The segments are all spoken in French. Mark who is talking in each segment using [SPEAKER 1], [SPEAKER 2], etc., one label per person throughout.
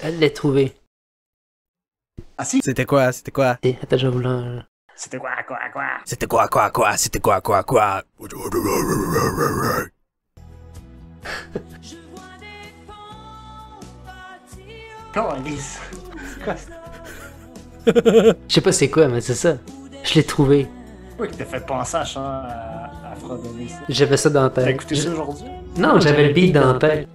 [SPEAKER 1] Elle l'a trouvé.
[SPEAKER 2] Ah si?
[SPEAKER 3] C'était quoi?
[SPEAKER 1] Attends, je vais vous l'en...
[SPEAKER 2] C'était quoi?
[SPEAKER 3] C'était quoi?
[SPEAKER 2] Comment Alice? C'est quoi?
[SPEAKER 1] Je sais pas c'est quoi, mais c'est ça. Je l'ai trouvé.
[SPEAKER 2] Pourquoi qui t'a fait penser à chant à fredonner ça?
[SPEAKER 1] J'avais ça dans la
[SPEAKER 2] T'as
[SPEAKER 1] tête.
[SPEAKER 2] écouté ça aujourd'hui?
[SPEAKER 1] Non, j'avais le beat dans la tête.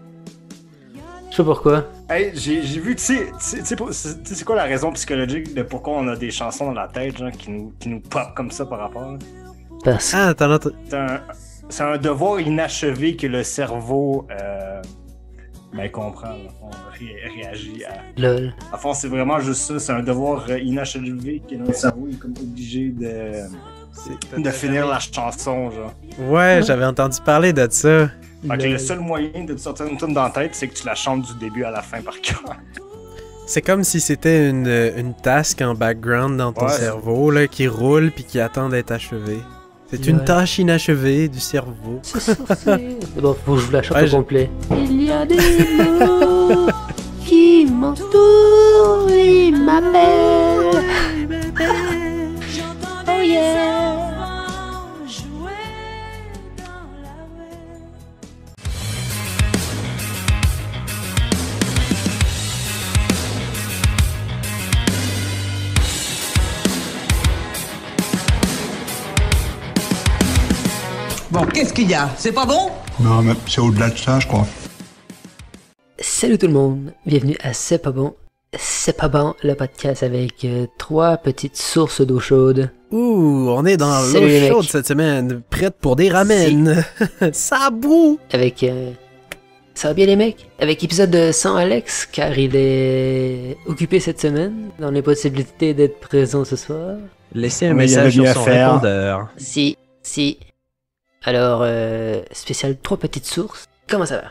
[SPEAKER 1] Je sais pas pourquoi.
[SPEAKER 2] Hey, j'ai vu, tu sais c'est quoi la raison psychologique de pourquoi on a des chansons dans la tête, genre, qui nous pop comme ça par rapport, là?
[SPEAKER 1] Parce que...
[SPEAKER 3] Ah, t'en as...
[SPEAKER 2] C'est un devoir inachevé que le cerveau, comprend, on réagit à...
[SPEAKER 1] Lol.
[SPEAKER 2] À fond, c'est vraiment juste ça, c'est un devoir inachevé que notre cerveau est comme obligé de finir la chanson, genre.
[SPEAKER 3] Ouais, j'avais entendu parler de ça.
[SPEAKER 2] Fait que le seul moyen de te sortir une tune dans la tête, c'est que tu la chantes du début à la fin par cœur.
[SPEAKER 3] C'est comme si c'était une task en background dans ton cerveau là, qui roule puis qui attend d'être achevée. C'est une tâche inachevée du cerveau.
[SPEAKER 1] C'est sorti. Bon, faut que je vous la chante au complet. Il y a des mots qui m'entourent, ils m'appellent. Oh yeah.
[SPEAKER 4] Bon, qu'est-ce qu'il y a? C'est pas bon?
[SPEAKER 5] Non, mais c'est au-delà de ça, je crois.
[SPEAKER 1] Salut tout le monde, bienvenue à C'est pas bon. C'est pas bon, le podcast avec 3 petites sources d'eau chaude.
[SPEAKER 3] Ouh, on est dans
[SPEAKER 1] Salut les
[SPEAKER 3] l'eau
[SPEAKER 1] mecs.
[SPEAKER 3] chaude cette semaine, prête pour des ramen. Ça boue!
[SPEAKER 1] Avec... ça va bien les mecs? Avec épisode sans Alex, car il est occupé cette semaine, dans l'impossibilité d'être présent ce soir.
[SPEAKER 3] Laissez un
[SPEAKER 2] Mais il y
[SPEAKER 3] message
[SPEAKER 2] avait mieux
[SPEAKER 3] sur
[SPEAKER 2] à
[SPEAKER 3] son
[SPEAKER 2] faire.
[SPEAKER 3] répondeur.
[SPEAKER 1] Si. Alors, spécial 3 petites sources. Comment ça va?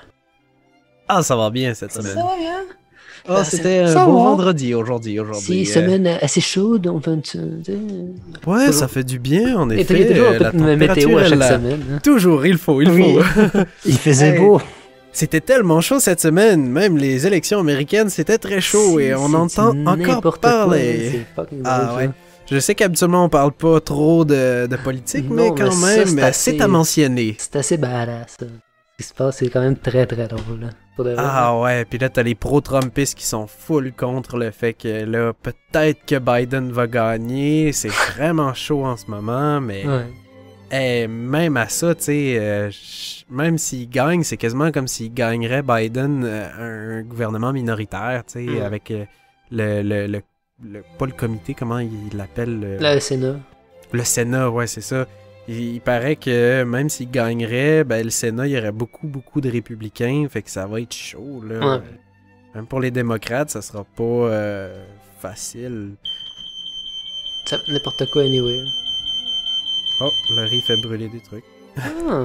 [SPEAKER 3] Ah, ça va bien cette semaine.
[SPEAKER 1] va bien.
[SPEAKER 3] Oh, c'était un
[SPEAKER 2] ça
[SPEAKER 3] beau
[SPEAKER 2] va.
[SPEAKER 3] vendredi aujourd'hui.
[SPEAKER 1] Si, semaine assez chaude, on peut...
[SPEAKER 3] Ouais, ça fait du bien en
[SPEAKER 1] Et
[SPEAKER 3] effet.
[SPEAKER 1] puis, il y a toujours un
[SPEAKER 3] la
[SPEAKER 1] peu de météo
[SPEAKER 3] température,
[SPEAKER 1] à chaque
[SPEAKER 3] elle a-
[SPEAKER 1] semaine. Hein.
[SPEAKER 3] Toujours, il faut.
[SPEAKER 2] Oui. Il faisait
[SPEAKER 3] Hey.
[SPEAKER 2] beau.
[SPEAKER 3] C'était tellement chaud cette semaine, même les élections américaines, c'était très chaud et on entend encore
[SPEAKER 1] n'importe quoi,
[SPEAKER 3] parler.
[SPEAKER 1] c'est fucking
[SPEAKER 3] Ah
[SPEAKER 1] drôle,
[SPEAKER 3] ouais.
[SPEAKER 1] ça.
[SPEAKER 3] Je sais qu'habituellement on parle pas trop de politique,
[SPEAKER 1] Non,
[SPEAKER 3] mais quand
[SPEAKER 1] mais ça,
[SPEAKER 3] même,
[SPEAKER 1] c'est assez-
[SPEAKER 3] c'est à mentionner.
[SPEAKER 1] C'est assez badass, ça. Ce qui se passe, c'est quand même très très drôle. Là, pour de vrai.
[SPEAKER 3] Ah ouais, puis là t'as les pro-Trumpistes qui sont full contre le fait que là, peut-être que Biden va gagner, c'est vraiment chaud en ce moment, mais
[SPEAKER 1] Ouais.
[SPEAKER 3] même à ça, tu sais, même s'il gagne, c'est quasiment comme s'il gagnerait Biden un gouvernement minoritaire, tu sais, avec pas le comité, comment il l'appelle?
[SPEAKER 1] Le Sénat.
[SPEAKER 3] Le Sénat, ouais, c'est ça. Il paraît que même s'il gagnerait, ben, le Sénat, il y aurait beaucoup de républicains, fait que ça va être chaud, là.
[SPEAKER 1] Ouais.
[SPEAKER 3] Même pour les démocrates, ça sera pas facile.
[SPEAKER 1] Ça, n'importe quoi, anyway.
[SPEAKER 3] Oh, le riz fait brûler des trucs.
[SPEAKER 1] Ah,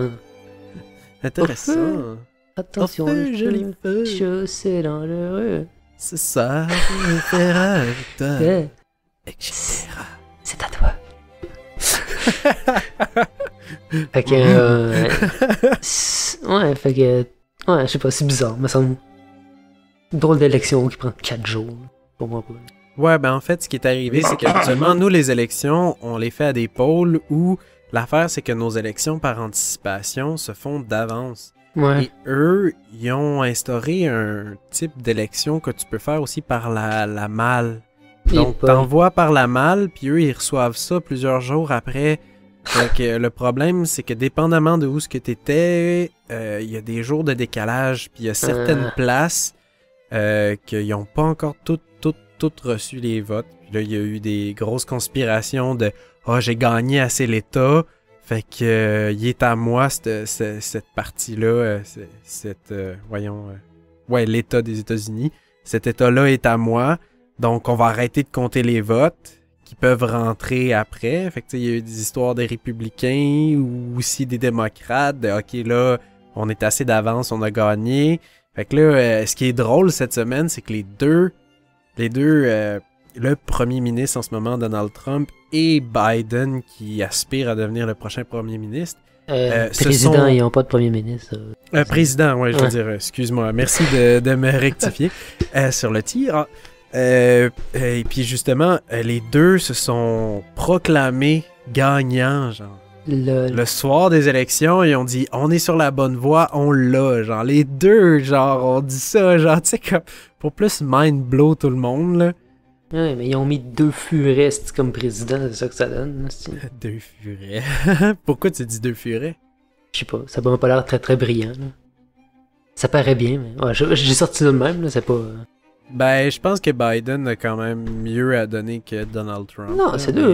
[SPEAKER 3] Intéressant.
[SPEAKER 1] attention,
[SPEAKER 3] Au feu,
[SPEAKER 1] le
[SPEAKER 3] joli feu.
[SPEAKER 1] chaussé dans le rue.
[SPEAKER 3] C'est ça, je vais faire avec toi,
[SPEAKER 1] Ouais.
[SPEAKER 3] etc.
[SPEAKER 1] C'est à toi. Fait que... ouais, fait que... Ouais, je sais pas, c'est bizarre, me semble. Drôle d'élection qui prend 4 jours. Pour moi, pas.
[SPEAKER 3] Ouais, ben en fait, ce qui est arrivé, c'est qu'habituellement, nous, les élections, on les fait à des pôles où l'affaire, c'est que nos élections par anticipation se font d'avance.
[SPEAKER 1] Ouais.
[SPEAKER 3] Et eux, ils ont instauré un type d'élection que tu peux faire aussi par la malle. Donc, t'envoies par la malle, puis eux, ils reçoivent ça plusieurs jours après. Fait que le problème, c'est que dépendamment de où ce que t'étais, il y a des jours de décalage, puis il y a certaines places qu'ils n'ont pas encore toutes reçu les votes. Puis là, il y a eu des grosses conspirations de « Ah, j'ai gagné assez l'État, fait que il est à moi, cette partie-là, ouais, l'État des États-Unis. Cet État-là est à moi, donc on va arrêter de compter les votes qui peuvent rentrer après. » Fait que tu sais, il y a eu des histoires des républicains ou aussi des démocrates, de « Ok, là, on est assez d'avance, on a gagné. » Fait que là, ce qui est drôle cette semaine, c'est que les deux, le premier ministre en ce moment, Donald Trump, et Biden, qui aspire à devenir le prochain premier ministre,
[SPEAKER 1] Président, ils n'ont pas de premier ministre.
[SPEAKER 3] Président, ouais, je veux dire, excuse-moi. Merci de me rectifier sur le tir. Et puis justement, les deux se sont proclamés gagnants, genre. Le soir des élections, ils ont dit on est sur la bonne voie, on l'a. Genre, les deux, genre, on dit ça, genre, tu sais, comme pour plus mind blow tout le monde, là.
[SPEAKER 1] Ouais, mais ils ont mis 2 furestes comme président, c'est ça que ça donne.
[SPEAKER 3] 2 furets. Pourquoi tu dis 2 furets?
[SPEAKER 1] Je sais pas, ça m'a pas l'air très très brillant, là. Ça paraît bien, mais ouais, j'ai sorti de même, là, c'est pas...
[SPEAKER 3] Ben, je pense que Biden a quand même mieux à donner que Donald Trump.
[SPEAKER 1] Non, c'est deux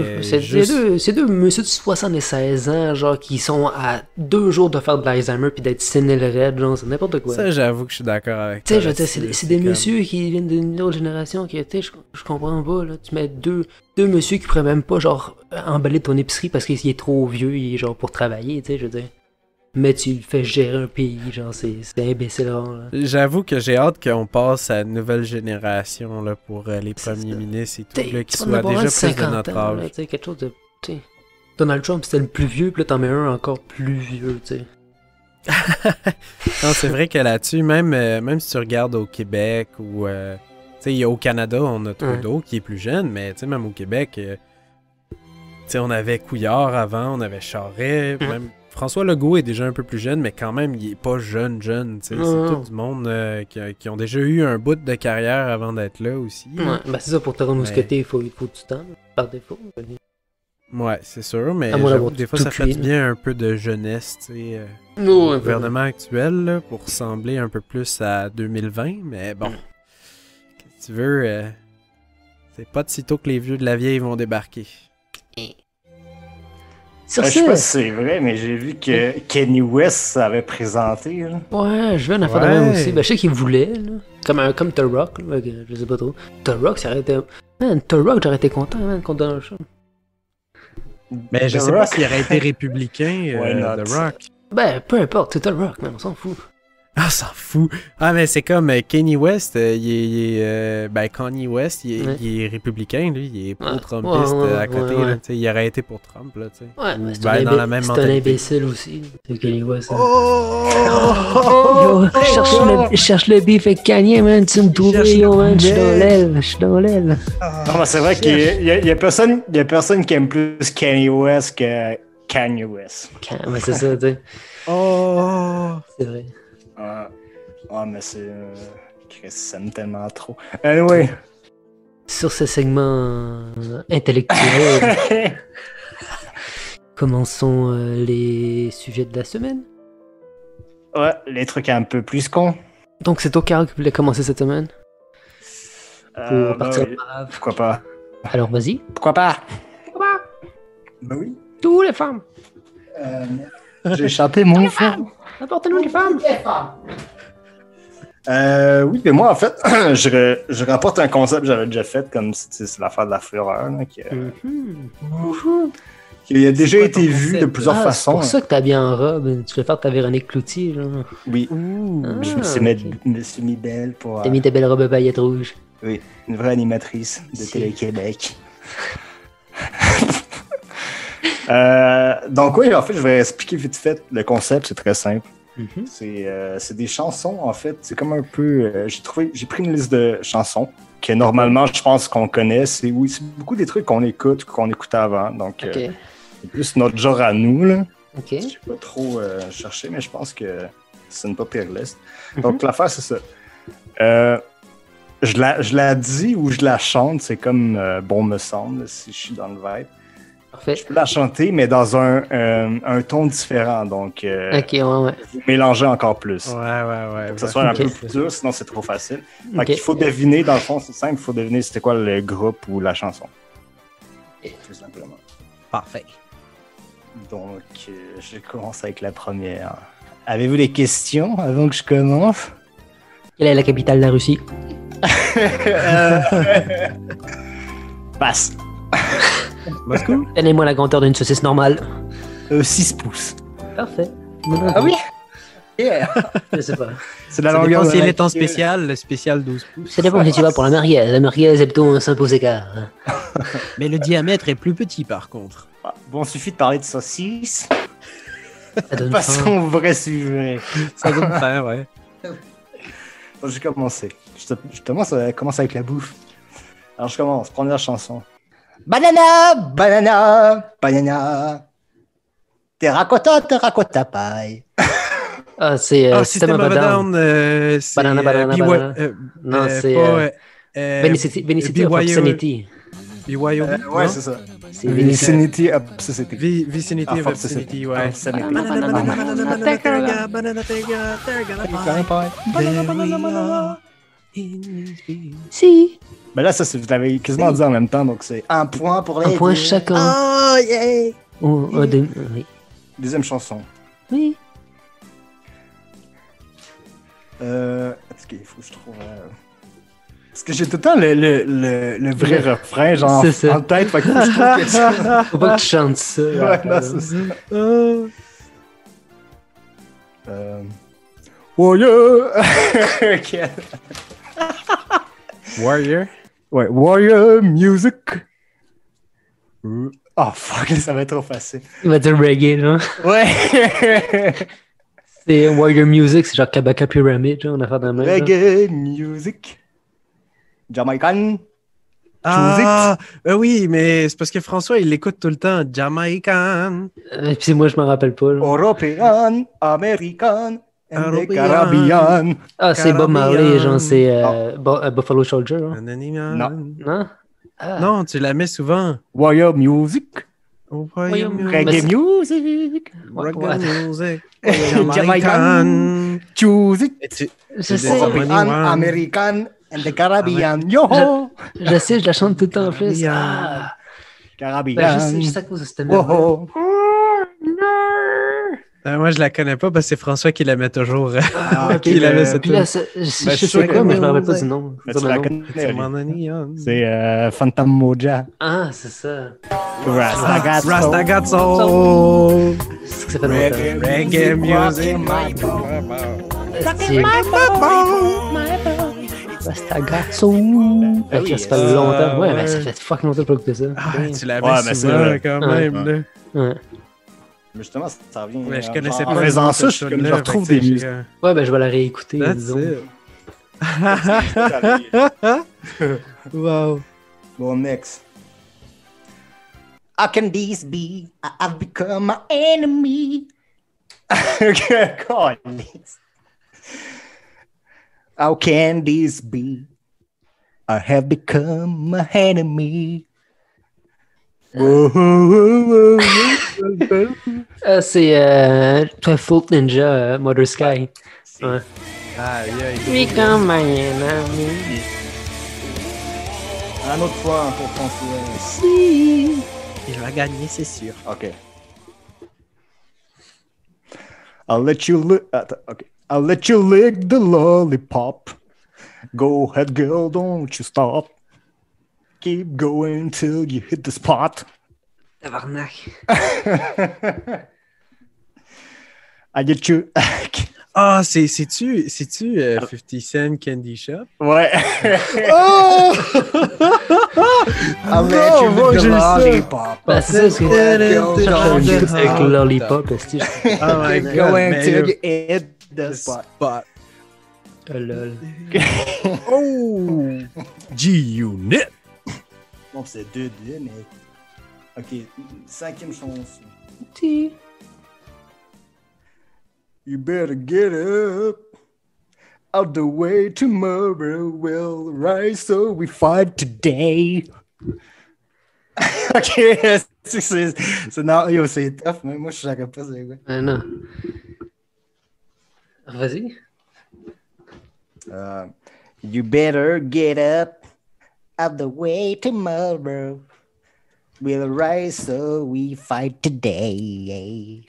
[SPEAKER 1] messieurs de 76 ans, genre, qui sont à 2 jours de faire de l'Alzheimer puis d'être sénile raide, genre, c'est n'importe quoi.
[SPEAKER 3] Ça, j'avoue que je suis d'accord avec
[SPEAKER 1] toi. Tu sais, je
[SPEAKER 3] veux
[SPEAKER 1] dire, c'est des messieurs qui viennent d'une autre génération qui, tu sais, je comprends pas, là. Tu mets deux messieurs qui pourraient même pas, genre, emballer ton épicerie parce qu'il est trop vieux, il est, genre, pour travailler, tu sais, je veux dire. Mais tu le fais gérer un pays, genre, c'est imbécile, là.
[SPEAKER 3] J'avoue que j'ai hâte qu'on passe à une nouvelle génération, là, pour les premiers ministres et tout, là, qui soient déjà plus de notre âge.
[SPEAKER 1] Là, quelque chose de... T'sais. Donald Trump, c'était le plus vieux, puis là, t'en mets un encore plus vieux, tu sais.
[SPEAKER 3] Non, c'est vrai que là-dessus, même si tu regardes au Québec ou... tu sais, au Canada, on a Trudeau qui est plus jeune, mais tu sais, même au Québec, tu sais, on avait Couillard avant, on avait Charest, même... François Legault est déjà un peu plus jeune, mais quand même, il est pas jeune, tu sais. C'est tout du monde qui ont déjà eu un bout de carrière avant d'être là aussi.
[SPEAKER 1] Ouais, ben c'est ça, pour te rendre mousqueté, il faut du temps, par défaut.
[SPEAKER 3] Ouais, c'est sûr, mais des fois, ça fait du bien un peu de jeunesse, tu sais.
[SPEAKER 1] Le
[SPEAKER 3] gouvernement actuel, là, pour ressembler un peu plus à 2020, mais bon, qu'est-ce que tu veux, c'est pas de sitôt que les vieux de la vieille vont débarquer.
[SPEAKER 2] Je sais pas si c'est vrai, mais j'ai vu que Kanye West avait présenté. Là.
[SPEAKER 1] Ouais, je veux une affaire de même aussi. Ben, je sais qu'il voulait, là. Comme The Rock, là, je sais pas trop. The Rock, ça aurait été... Man, The Rock, j'aurais été content, man, contre Donald Trump.
[SPEAKER 3] Mais je sais pas s'il aurait été républicain, The Rock.
[SPEAKER 1] Ben, peu importe, c'est The Rock, man, on s'en fout.
[SPEAKER 3] Ah, on s'en fout. Ah, mais c'est comme Kanye West, Kanye West, il est républicain, lui, il est pro-trumpiste à côté, là, il aurait été pour Trump, là, tu sais.
[SPEAKER 1] Ouais, mais
[SPEAKER 3] c'est dans la même mentalité.
[SPEAKER 1] Un imbécile aussi, c'est Kanye West. Je cherche le beef avec Kanye, man, tu me trouves, yo, man, je suis dans l'aile.
[SPEAKER 2] Non, mais c'est vrai qu'il y a personne qui aime plus Kanye West que Kanye West.
[SPEAKER 1] Mais c'est ça, tu sais. C'est vrai.
[SPEAKER 2] Mais c'est... ça me tellement trop. Anyway.
[SPEAKER 1] Sur ce segment intellectuel, commençons les sujets de la semaine.
[SPEAKER 2] Ouais, les trucs un peu plus cons.
[SPEAKER 1] Donc c'est toi, Carl, qui voulais commencer cette semaine? Pour partir
[SPEAKER 2] oui. Pourquoi pas?
[SPEAKER 1] Alors vas-y.
[SPEAKER 2] Pourquoi pas? Ben oui.
[SPEAKER 1] Tous les femmes.
[SPEAKER 2] J'ai chanté mon femme.
[SPEAKER 1] Apportez-nous les femmes.
[SPEAKER 2] Oui, mais moi, en fait, je rapporte un concept que j'avais déjà fait, comme c'est l'affaire de la fureur, là, qui a déjà été vu de plusieurs façons.
[SPEAKER 1] C'est pour ça que t'as bien en robe. Tu veux faire ta Véronique Cloutier, genre.
[SPEAKER 2] Oui. Je me suis mis belle pour...
[SPEAKER 1] T'as mis ta belle robe à paillettes rouges.
[SPEAKER 2] Oui, une vraie animatrice de Télé-Québec. Donc oui, en fait, je vais expliquer vite fait le concept, c'est très simple. C'est des chansons, en fait, c'est comme un peu... j'ai pris une liste de chansons que normalement, je pense qu'on connaît. C'est beaucoup des trucs qu'on écoute ou qu'on écoutait avant, donc c'est plus notre genre à nous, là. Je ne sais pas trop chercher, mais je pense que c'est une pas pire liste. Donc l'affaire, c'est ça. Je la dis ou je la chante, c'est comme bon me semble, si je suis dans le vibe.
[SPEAKER 1] Parfait.
[SPEAKER 2] Je peux la chanter, mais dans un ton différent, donc vous mélangez encore plus.
[SPEAKER 3] Ouais.
[SPEAKER 2] Faut que ça soit un peu plus dur, sinon c'est trop facile. Donc il faut deviner, dans le fond, c'est simple, il faut deviner c'était quoi le groupe ou la chanson. Tout simplement.
[SPEAKER 3] Parfait.
[SPEAKER 2] Donc, je commence avec la première. Avez-vous des questions avant que je commence?
[SPEAKER 1] Quelle est la capitale de la Russie?
[SPEAKER 2] Passe.
[SPEAKER 3] Moscou?
[SPEAKER 1] Donnez-moi la grandeur d'une saucisse normale.
[SPEAKER 2] 6 pouces.
[SPEAKER 1] Parfait.
[SPEAKER 2] Ah oui?
[SPEAKER 1] Yeah. Je sais pas.
[SPEAKER 2] C'est la longueur de
[SPEAKER 3] si elle est en spécial, le spécial 12 pouces.
[SPEAKER 1] Ça dépend si tu vas pour la merguez. La merguez est plutôt un 5 pouces écart.
[SPEAKER 3] Mais le diamètre est plus petit par contre.
[SPEAKER 2] Bon, il suffit de parler de saucisse.
[SPEAKER 1] Ça donne
[SPEAKER 2] Parce
[SPEAKER 1] faim.
[SPEAKER 2] qu'on vrai sujet.
[SPEAKER 3] Ça donne faim, ouais.
[SPEAKER 2] Bon, j'ai commencé. Je commence avec la bouffe. Alors, je commence. Première chanson. Banana, banana, banana. Terracotta paille.
[SPEAKER 1] Ah, c'est System of a Down.
[SPEAKER 3] C'est
[SPEAKER 1] Banana, banana, banana. Non, c'est Venicity of Obscenity.
[SPEAKER 3] BYOB,
[SPEAKER 2] Ouais,
[SPEAKER 3] non?
[SPEAKER 2] c'est ça.
[SPEAKER 1] C'est Venicity.
[SPEAKER 2] Vicinity Obscenity.
[SPEAKER 3] Vicinity of Obscenity, ouais.
[SPEAKER 2] Obscenity.
[SPEAKER 1] Si.
[SPEAKER 2] Ben là, ça, vous l'avez quasiment dit en même temps, donc c'est un point pour les
[SPEAKER 1] Un point
[SPEAKER 2] deux.
[SPEAKER 1] chacun.
[SPEAKER 2] Oh, yeah!
[SPEAKER 1] Oh, oui.
[SPEAKER 2] Deuxième chanson.
[SPEAKER 1] Oui.
[SPEAKER 2] Est-ce qu'il faut que je trouve... Parce que j'ai tout le temps le vrai refrain, genre,
[SPEAKER 1] C'est ça.
[SPEAKER 2] en tête, fait que faut que je trouve quelque chose.
[SPEAKER 1] Faut pas que tu chantes ça.
[SPEAKER 2] Ouais, non, c'est ça. Warrior! Ok.
[SPEAKER 3] Warrior?
[SPEAKER 2] Ouais, Warrior Music. Oh fuck, ça va être trop facile.
[SPEAKER 1] Il va dire reggae, genre.
[SPEAKER 2] Ouais!
[SPEAKER 1] C'est Warrior Music, c'est genre Kabaka Pyramid, genre, on a fait dans le même. genre.
[SPEAKER 2] Reggae Music. Jamaican.
[SPEAKER 3] Ah, oui, mais c'est parce que François, il l'écoute tout le temps. Jamaican.
[SPEAKER 1] Et puis moi, je m'en rappelle pas. Là.
[SPEAKER 2] European, American, and the
[SPEAKER 3] European.
[SPEAKER 2] Caribbean.
[SPEAKER 1] Ah, c'est Bob Marley,
[SPEAKER 3] Caribbean.
[SPEAKER 1] genre, c'est Buffalo Soldier. Hein.
[SPEAKER 3] Non.
[SPEAKER 1] Non? Ah.
[SPEAKER 3] Non, tu la mets souvent.
[SPEAKER 2] Warrior Music.
[SPEAKER 3] Warrior
[SPEAKER 1] Music.
[SPEAKER 2] Reggae Music.
[SPEAKER 1] Ouais,
[SPEAKER 3] Reggae
[SPEAKER 1] ouais.
[SPEAKER 3] music.
[SPEAKER 2] Jamaican. Music.
[SPEAKER 1] Je
[SPEAKER 3] C'est
[SPEAKER 1] sais,
[SPEAKER 3] des-
[SPEAKER 2] European, American, and the Caribbean. Yo!
[SPEAKER 1] je sais, je la chante tout le temps en plus.
[SPEAKER 3] Caribbean.
[SPEAKER 1] Ah.
[SPEAKER 2] Caribbean.
[SPEAKER 1] Ben, je sais à cause de cette
[SPEAKER 2] Oh,
[SPEAKER 1] merde.
[SPEAKER 2] oh.
[SPEAKER 3] Moi, je la connais pas parce que c'est François qui la met toujours.
[SPEAKER 2] Ah, ok,
[SPEAKER 3] Qui l'avait, cette
[SPEAKER 1] Puis là, je
[SPEAKER 2] je suis
[SPEAKER 1] sais
[SPEAKER 2] sûr
[SPEAKER 1] quoi,
[SPEAKER 2] que-
[SPEAKER 1] mais je me rappelle pas du nom.
[SPEAKER 2] Mais
[SPEAKER 1] Dire
[SPEAKER 2] tu
[SPEAKER 1] le
[SPEAKER 2] la
[SPEAKER 1] nom.
[SPEAKER 2] connais,
[SPEAKER 3] Mon
[SPEAKER 2] Oli.
[SPEAKER 3] onion.
[SPEAKER 2] C'est Phantom Moja.
[SPEAKER 1] Ah, c'est ça.
[SPEAKER 2] Rastagazzo.
[SPEAKER 3] Rastagazzo.
[SPEAKER 1] C'est ce que ça fait longtemps.
[SPEAKER 3] Reggae music.
[SPEAKER 1] Rastagazzo.
[SPEAKER 2] Ah oui,
[SPEAKER 1] Ça fait longtemps. Ouais, mais ça fait fucking longtemps que j'ai pas écouté ça.
[SPEAKER 3] Ah, tu la
[SPEAKER 2] Ouais,
[SPEAKER 3] mets
[SPEAKER 2] mais c'est
[SPEAKER 3] souvent
[SPEAKER 2] vrai.
[SPEAKER 3] quand
[SPEAKER 1] Ouais.
[SPEAKER 3] même. Là.
[SPEAKER 1] Ouais.
[SPEAKER 2] Mais justement, ça revient.
[SPEAKER 3] Mais je connaissais
[SPEAKER 2] en
[SPEAKER 3] pas.
[SPEAKER 2] faisant
[SPEAKER 3] cette
[SPEAKER 2] ça, je
[SPEAKER 3] tune-là,
[SPEAKER 2] retrouve
[SPEAKER 3] fait que
[SPEAKER 2] des
[SPEAKER 3] c'est-
[SPEAKER 2] musiques.
[SPEAKER 1] Ouais, ben je vais la réécouter.
[SPEAKER 3] That's
[SPEAKER 1] disons.
[SPEAKER 3] it. Wow.
[SPEAKER 2] Bon, next. How can this be? I've become my enemy. God. How can this be? I have become my enemy.
[SPEAKER 1] C'est 12 Volt Ninja, Mother Sky. Ouais.
[SPEAKER 3] Aïe, aïe.
[SPEAKER 1] Become my enemy.
[SPEAKER 2] Un autre point pour François.
[SPEAKER 1] Si.
[SPEAKER 3] Il va gagner, c'est sûr.
[SPEAKER 2] Okay. I'll let you lick. Okay. I'll let you lick the lollipop. Go ahead, girl, don't you stop. Keep going till you hit the spot.
[SPEAKER 1] Tabarnak.
[SPEAKER 2] I get you.
[SPEAKER 3] Ah, c'est-tu 50 Cent Candy Shop?
[SPEAKER 2] Ouais.
[SPEAKER 3] Oh!
[SPEAKER 2] I'll let you lick the lollipop.
[SPEAKER 1] Ben, c'est ça, je cherche avec Lollipop. Est-ce que
[SPEAKER 3] Oh my god,
[SPEAKER 2] Going
[SPEAKER 3] mais
[SPEAKER 2] till
[SPEAKER 3] là,
[SPEAKER 2] you hit the spot.
[SPEAKER 3] spot.
[SPEAKER 1] lol.
[SPEAKER 3] Oh! G-Unit!
[SPEAKER 2] Bon, c'est 2-2, mais. Ok, cinquième chanson.
[SPEAKER 1] Si.
[SPEAKER 2] You better get up. Out the way, tomorrow will rise, so we fight today. Ok, c'est non, yo, c'est tough, mais moi je savais pas c'est quoi.
[SPEAKER 1] Non. Vas-y.
[SPEAKER 2] You better get up. Out the way, tomorrow will rise, so we fight today.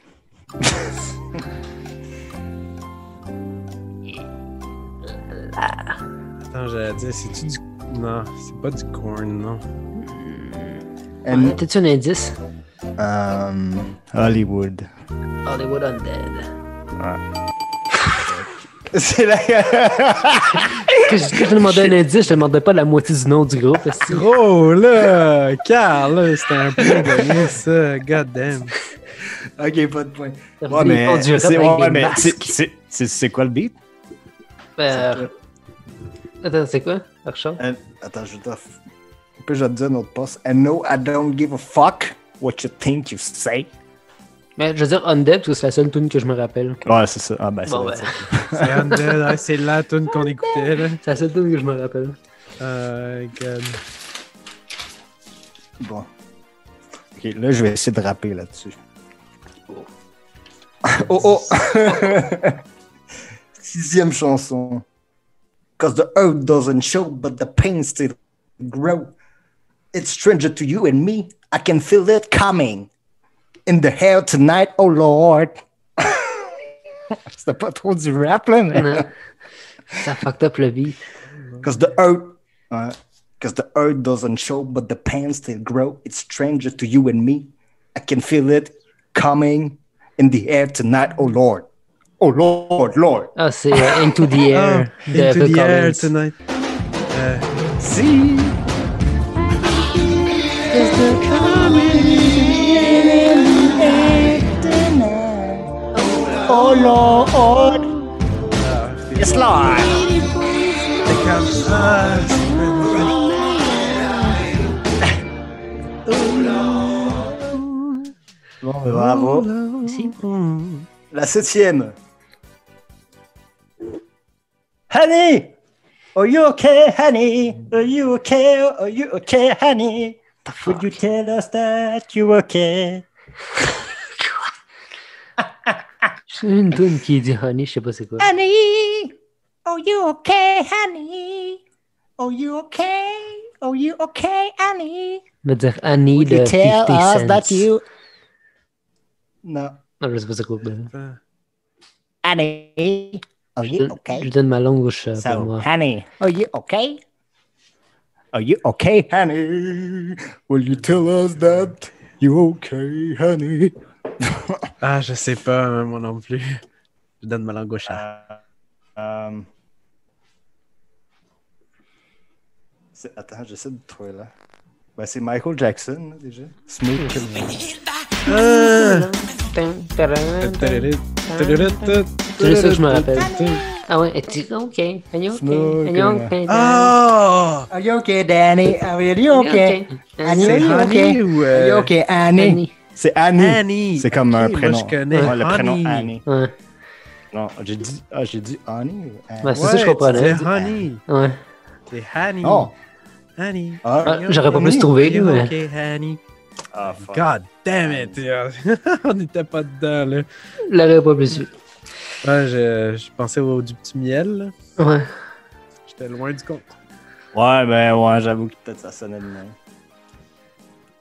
[SPEAKER 3] Attends, j'allais dire, c'est-tu du... Non, c'est pas du corn, non.
[SPEAKER 1] T'as-tu un indice?
[SPEAKER 2] Hollywood.
[SPEAKER 1] Hollywood Undead.
[SPEAKER 2] C'est la...
[SPEAKER 1] Quand je te demandais un indice, je te demandais pas la moitié du nom du groupe. est-ce que-
[SPEAKER 3] Gros, là! Carl, là, c'était un peu gagné, ça. God damn.
[SPEAKER 2] Ok, pas de point.
[SPEAKER 1] Ouais, mais
[SPEAKER 2] c'est quoi le beat?
[SPEAKER 1] Attends, c'est quoi? Archon?
[SPEAKER 2] Attends, je vais te dire notre poste. And no, I don't give a fuck what you think you say.
[SPEAKER 1] Mais je veux dire Undead parce que c'est la seule tune que je me rappelle.
[SPEAKER 2] Ouais, c'est ça. Ah, ben,
[SPEAKER 1] Bon,
[SPEAKER 2] c'est
[SPEAKER 3] C'est Undead, c'est la tune qu'on écoutait, là.
[SPEAKER 1] C'est la seule tune que je me rappelle.
[SPEAKER 3] God.
[SPEAKER 2] Bon. Ok, là, je vais essayer de rapper là-dessus. Oh! 6e chanson. Cause the earth doesn't show, but the pain still grow. It's stranger to you and me. I can feel it coming. In the air tonight, oh Lord. C'était pas trop du rap, là, mais...
[SPEAKER 1] Non. Ça fucked up le beat.
[SPEAKER 2] Cause the earth doesn't show, but the pain still grow. It's stranger to you and me. I can feel it coming in the air tonight, oh Lord. Oh Lord, Lord.
[SPEAKER 1] Ah, c'est Into the Air.
[SPEAKER 3] Into the Air tonight.
[SPEAKER 2] See. Oh Lord. Yes, Lord. Bon, bravo.
[SPEAKER 1] Aussi.
[SPEAKER 2] La 7e. Honey, are you okay, honey? Are you okay? Are you okay, honey? Would you tell us that you're okay?
[SPEAKER 1] C'est une tune qui dit Honey, je sais pas c'est quoi.
[SPEAKER 2] Honey, are you okay, honey? Are you okay? Are you okay, honey?
[SPEAKER 1] Me dire Annie
[SPEAKER 2] Would
[SPEAKER 1] de
[SPEAKER 2] you tell
[SPEAKER 1] 50
[SPEAKER 2] us
[SPEAKER 1] Cent.
[SPEAKER 2] that you... Non.
[SPEAKER 1] Non, je sais pas c'est quoi. Ben.
[SPEAKER 2] Honey, are you okay?
[SPEAKER 1] Je donne ma langue au chat pour
[SPEAKER 2] So,
[SPEAKER 1] moi.
[SPEAKER 2] honey, are you okay? Are you okay, honey? Will you tell us that you okay, honey?
[SPEAKER 3] Ah, je sais pas, moi non plus. Je donne ma langue au chat.
[SPEAKER 2] Attends, j'essaie de trouver là. Ben, c'est Michael Jackson, là, déjà. Smooth Criminal.
[SPEAKER 1] C'est juste ça que je me rappelle. Ah ouais, es-tu ok? Are you
[SPEAKER 2] Smooth
[SPEAKER 1] okay? Are you okay?
[SPEAKER 3] Oh!
[SPEAKER 2] Are you okay, Danny? Are you okay? Annie,
[SPEAKER 3] C'est
[SPEAKER 2] are you okay?
[SPEAKER 3] Honey ou...
[SPEAKER 2] Are you okay, Annie?
[SPEAKER 1] Annie.
[SPEAKER 2] C'est Annie.
[SPEAKER 3] Annie.
[SPEAKER 2] C'est comme
[SPEAKER 3] Ok,
[SPEAKER 2] un
[SPEAKER 3] moi,
[SPEAKER 2] prénom.
[SPEAKER 3] je connais
[SPEAKER 2] Ouais, le prénom
[SPEAKER 3] Honey.
[SPEAKER 2] Annie.
[SPEAKER 1] Ouais,
[SPEAKER 2] Non, j'ai dit Annie ou Annie?
[SPEAKER 1] ouais c'est ça que je comprenais.
[SPEAKER 3] C'est Honey.
[SPEAKER 1] Ouais.
[SPEAKER 3] C'est Honey.
[SPEAKER 2] Oh.
[SPEAKER 3] Honey.
[SPEAKER 2] Ah,
[SPEAKER 1] J'aurais pas pu se trouver,
[SPEAKER 3] You
[SPEAKER 1] mais...
[SPEAKER 3] okay, Honey?
[SPEAKER 2] Ah, fuck.
[SPEAKER 3] God damn it! On n'était pas dedans, là.
[SPEAKER 1] Je l'aurais pas plus su.
[SPEAKER 3] Ouais, je pensais au du petit miel, là.
[SPEAKER 1] Ouais.
[SPEAKER 3] J'étais loin du compte.
[SPEAKER 2] Ouais, ben ouais, j'avoue que peut-être ça sonnait de même.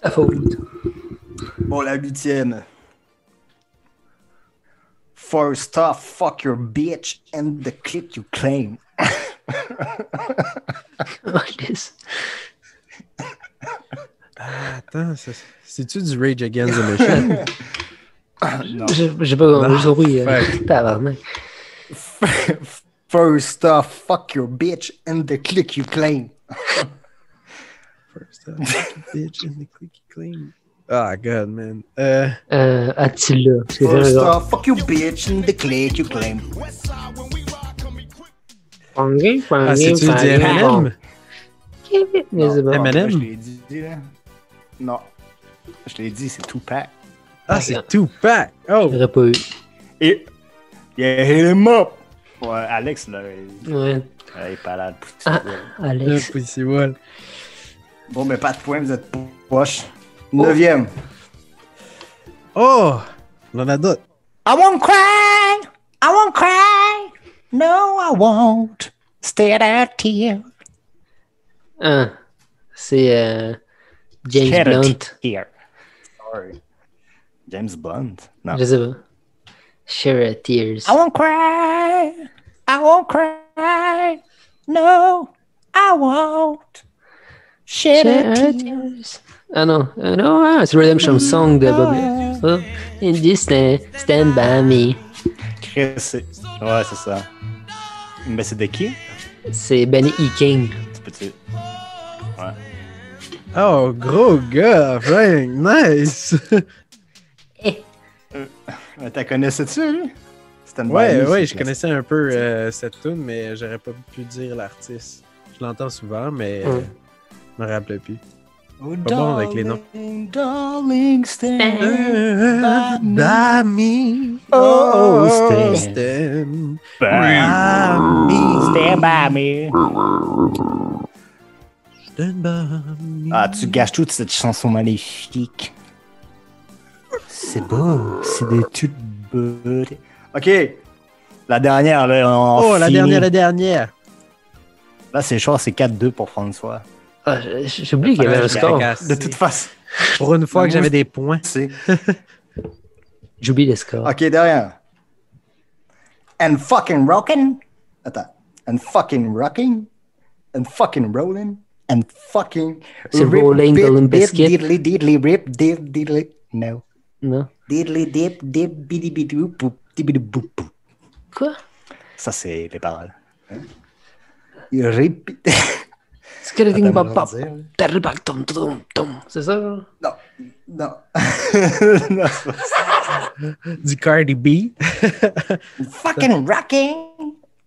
[SPEAKER 1] À faute.
[SPEAKER 2] Bon, la 8e. First off, fuck your bitch and the clip you claim.
[SPEAKER 1] Oh, yes.
[SPEAKER 3] Ah, attends, c'est-tu du Rage Against the Machine?
[SPEAKER 2] Non.
[SPEAKER 1] J'ai pas compris.
[SPEAKER 3] Fuck.
[SPEAKER 1] Tabarnak.
[SPEAKER 2] First off, fuck your bitch and the click you claim.
[SPEAKER 3] First up, bitch in the clicky clean. Ah, God, man.
[SPEAKER 1] Attila. Parce que c'est
[SPEAKER 2] First
[SPEAKER 1] un gars.
[SPEAKER 2] off, fuck your bitch and the click you claim.
[SPEAKER 3] Ah, c'est-tu du Eminem?
[SPEAKER 1] Mais c'est bon.
[SPEAKER 3] Eminem?
[SPEAKER 2] Je l'ai dit, là. Non. Je l'ai dit, c'est Tupac.
[SPEAKER 3] Ah, c'est Tupac! Oh!
[SPEAKER 1] J'aurais pas eu.
[SPEAKER 2] Et yeah, hit him up. Ouais, Alex, là,
[SPEAKER 1] Ouais.
[SPEAKER 2] il est pas là.
[SPEAKER 1] Ah, Alex.
[SPEAKER 3] Pussy Wall.
[SPEAKER 2] Bon, mais pas de points, vous êtes poche. 9e.
[SPEAKER 3] Oh! On en a d'autres.
[SPEAKER 2] I won't cry. I won't cry. No, I won't. Stay there, tear.
[SPEAKER 1] Ah. C'est James Blunt.
[SPEAKER 2] Here. Sorry. James Blunt? Non.
[SPEAKER 1] Je sais pas. Share a Tears.
[SPEAKER 2] I won't cry. I won't cry. No, I won't. Shed
[SPEAKER 1] Share
[SPEAKER 2] a
[SPEAKER 1] a
[SPEAKER 2] tear.
[SPEAKER 1] Tears. Ah non. Non, c'est Redemption Song de Bobby. Oh, in this stand by me.
[SPEAKER 2] Chris, ouais, c'est ça. Mais c'est de qui?
[SPEAKER 1] C'est Benny E. King.
[SPEAKER 2] Tu peux-tu... Ouais.
[SPEAKER 3] Oh, gros gars, Frank, nice!
[SPEAKER 2] Mais t'as connaissais-tu, lui? Stand By
[SPEAKER 3] Ouais,
[SPEAKER 2] Me,
[SPEAKER 3] ouais,
[SPEAKER 2] c'est
[SPEAKER 3] je connaissais un peu cette tune, mais j'aurais pas pu dire l'artiste. Je l'entends souvent, mais je me rappelais plus.
[SPEAKER 2] Oh,
[SPEAKER 3] Pas bon avec les noms.
[SPEAKER 2] Darling, stand
[SPEAKER 3] By me.
[SPEAKER 2] Oh, stand
[SPEAKER 3] stand
[SPEAKER 2] by me. Stand by me.
[SPEAKER 3] Stand by me.
[SPEAKER 2] Ah, tu gâches toute cette chanson maléfique. C'est beau. C'est des toutes beautés. Ok. La dernière, là.
[SPEAKER 3] Oh, la dernière.
[SPEAKER 2] Là, c'est chaud, c'est 4-2 pour François.
[SPEAKER 1] Ah, j'ai oublié qu'il y avait un score.
[SPEAKER 2] De toute façon.
[SPEAKER 3] Pour une fois que j'avais des points.
[SPEAKER 2] C'est...
[SPEAKER 1] J'ai oublié le score.
[SPEAKER 2] Ok, derrière. And fucking rockin'. Attends. And fucking rocking. And fucking rolling. And fucking...
[SPEAKER 1] C'est Rolling the Limp Bizkit.
[SPEAKER 2] Diddly diddly rip diddly... No.
[SPEAKER 1] Non?
[SPEAKER 2] Diddly dip dip bidi bidi boop boop dibidi boop boop.
[SPEAKER 1] Quoi?
[SPEAKER 2] Ça, c'est les paroles. Hein? Rip...
[SPEAKER 1] Skeleton
[SPEAKER 2] Attends,
[SPEAKER 1] Bob
[SPEAKER 2] je vais
[SPEAKER 1] Bob. Terribac tom tom tom. C'est ça? Genre?
[SPEAKER 2] Non. Non. Non, c'est pas ça.
[SPEAKER 3] Du Cardi B.
[SPEAKER 2] Fucking rocking.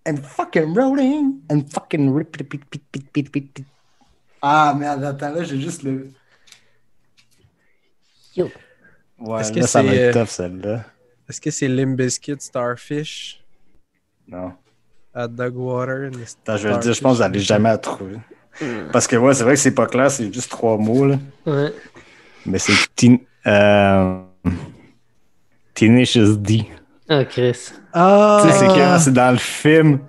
[SPEAKER 2] And fucking rolling. And fucking rip pit pit pit pit pit pit pit. Ah, merde, attends, là, j'ai juste le...
[SPEAKER 1] Yo.
[SPEAKER 2] Ouais,
[SPEAKER 3] Est-ce que
[SPEAKER 2] là, ça va
[SPEAKER 3] c'est,
[SPEAKER 2] être tough, celle-là.
[SPEAKER 3] Est-ce que c'est Limp Bizkit Starfish?
[SPEAKER 2] Non.
[SPEAKER 3] Hot Dog Water?
[SPEAKER 2] Attends, je vais le dire, je pense que vous n'allez jamais à trouver. Parce que, ouais, c'est vrai que c'est pas clair, c'est juste 3 mots, là.
[SPEAKER 1] Ouais.
[SPEAKER 2] Mais c'est Tenacious D.
[SPEAKER 1] Ah, Chris.
[SPEAKER 3] Ah!
[SPEAKER 2] Tu sais, c'est dans le film.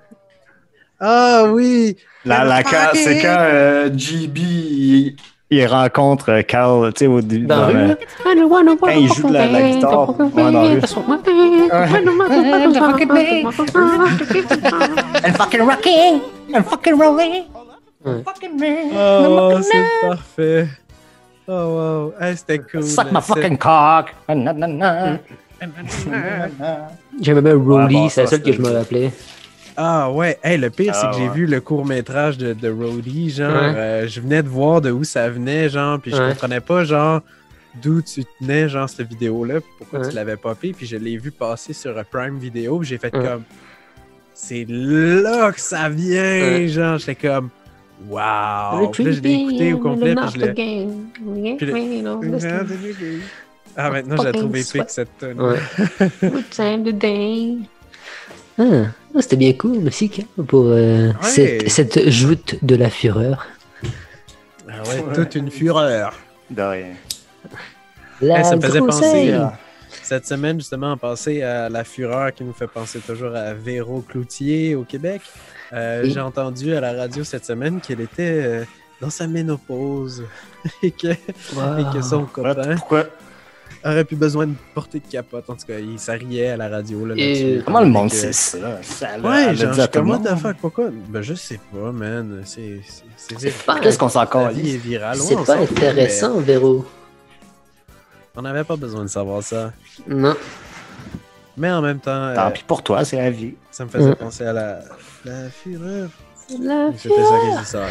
[SPEAKER 3] Ah oui!
[SPEAKER 2] C'est quand GB il rencontre Carl, tu sais, au début.
[SPEAKER 1] Dans la rue?
[SPEAKER 2] Quand il joue de la guitare. Ouais, dans la rue. And fucking rocking. And fucking rolling.
[SPEAKER 1] Ouais.
[SPEAKER 2] Fucking man.
[SPEAKER 3] Oh, c'est parfait. Oh, wow. Hey, c'était cool.
[SPEAKER 2] Suck my fucking cock. Na, na, na.
[SPEAKER 1] J'aimais bien Rolly,
[SPEAKER 2] Ouais, bon,
[SPEAKER 1] c'est la
[SPEAKER 2] ça,
[SPEAKER 1] seule que je me
[SPEAKER 2] c'était-
[SPEAKER 1] rappelais.
[SPEAKER 3] Ah ouais, hey, le pire, c'est
[SPEAKER 2] Ah,
[SPEAKER 3] que j'ai
[SPEAKER 2] ouais.
[SPEAKER 3] vu le court-métrage de Roadie, genre,
[SPEAKER 1] Ouais.
[SPEAKER 3] je venais de voir de où ça venait, genre, puis je
[SPEAKER 1] Ouais.
[SPEAKER 3] comprenais pas, genre, d'où tu tenais, genre, cette vidéo-là, puis pourquoi
[SPEAKER 1] Ouais.
[SPEAKER 3] tu l'avais popé, puis je l'ai vu passer sur Prime Video, puis j'ai fait
[SPEAKER 1] Ouais.
[SPEAKER 3] comme, c'est là que ça vient,
[SPEAKER 1] Ouais.
[SPEAKER 3] genre, j'étais comme, wow! Puis là, je l'ai écouté au complet, puis je l'ai... Ah, maintenant, je la trouve épique, cette tonne.
[SPEAKER 1] Ouais. Ah, c'était bien cool, merci Cam, pour cette joute de la fureur.
[SPEAKER 3] Ah ouais, toute une fureur.
[SPEAKER 2] De rien.
[SPEAKER 1] La
[SPEAKER 3] ça me faisait
[SPEAKER 1] grosse
[SPEAKER 3] penser,
[SPEAKER 1] aile.
[SPEAKER 3] Cette semaine, justement, on pensait à la fureur qui nous fait penser toujours à Véro Cloutier au Québec.
[SPEAKER 1] Oui.
[SPEAKER 3] J'ai entendu à la radio cette semaine qu'elle était dans sa ménopause et que son
[SPEAKER 2] Ouais,
[SPEAKER 3] copain
[SPEAKER 2] pourquoi?
[SPEAKER 3] aurait plus besoin de porter de capote. En tout cas, il s'arriait à la radio. Là,
[SPEAKER 1] Et
[SPEAKER 3] là-dessus.
[SPEAKER 2] Comment le monde
[SPEAKER 3] Que-
[SPEAKER 2] sait ça? Elle
[SPEAKER 3] Ouais,
[SPEAKER 2] l'a
[SPEAKER 3] genre,
[SPEAKER 2] dit
[SPEAKER 3] je
[SPEAKER 2] à
[SPEAKER 3] suis
[SPEAKER 2] tout le
[SPEAKER 3] comme, what
[SPEAKER 2] monde.
[SPEAKER 3] the fuck, pourquoi? Ben, je sais pas, man. C'est
[SPEAKER 1] pas-
[SPEAKER 2] Qu'est-ce qu'on s'en
[SPEAKER 3] La
[SPEAKER 2] calisse?
[SPEAKER 3] vie est virale. Ouais,
[SPEAKER 1] C'est
[SPEAKER 3] on
[SPEAKER 1] pas
[SPEAKER 3] s'en fout,
[SPEAKER 1] intéressant, Véro.
[SPEAKER 3] mais On n'avait pas besoin de savoir ça.
[SPEAKER 1] Non.
[SPEAKER 3] Mais en même temps,
[SPEAKER 2] Tant pis pour toi, c'est la vie.
[SPEAKER 3] ça me faisait
[SPEAKER 1] Ouais.
[SPEAKER 3] penser à la fureur.
[SPEAKER 1] La
[SPEAKER 3] C'était ça que j'ai ça.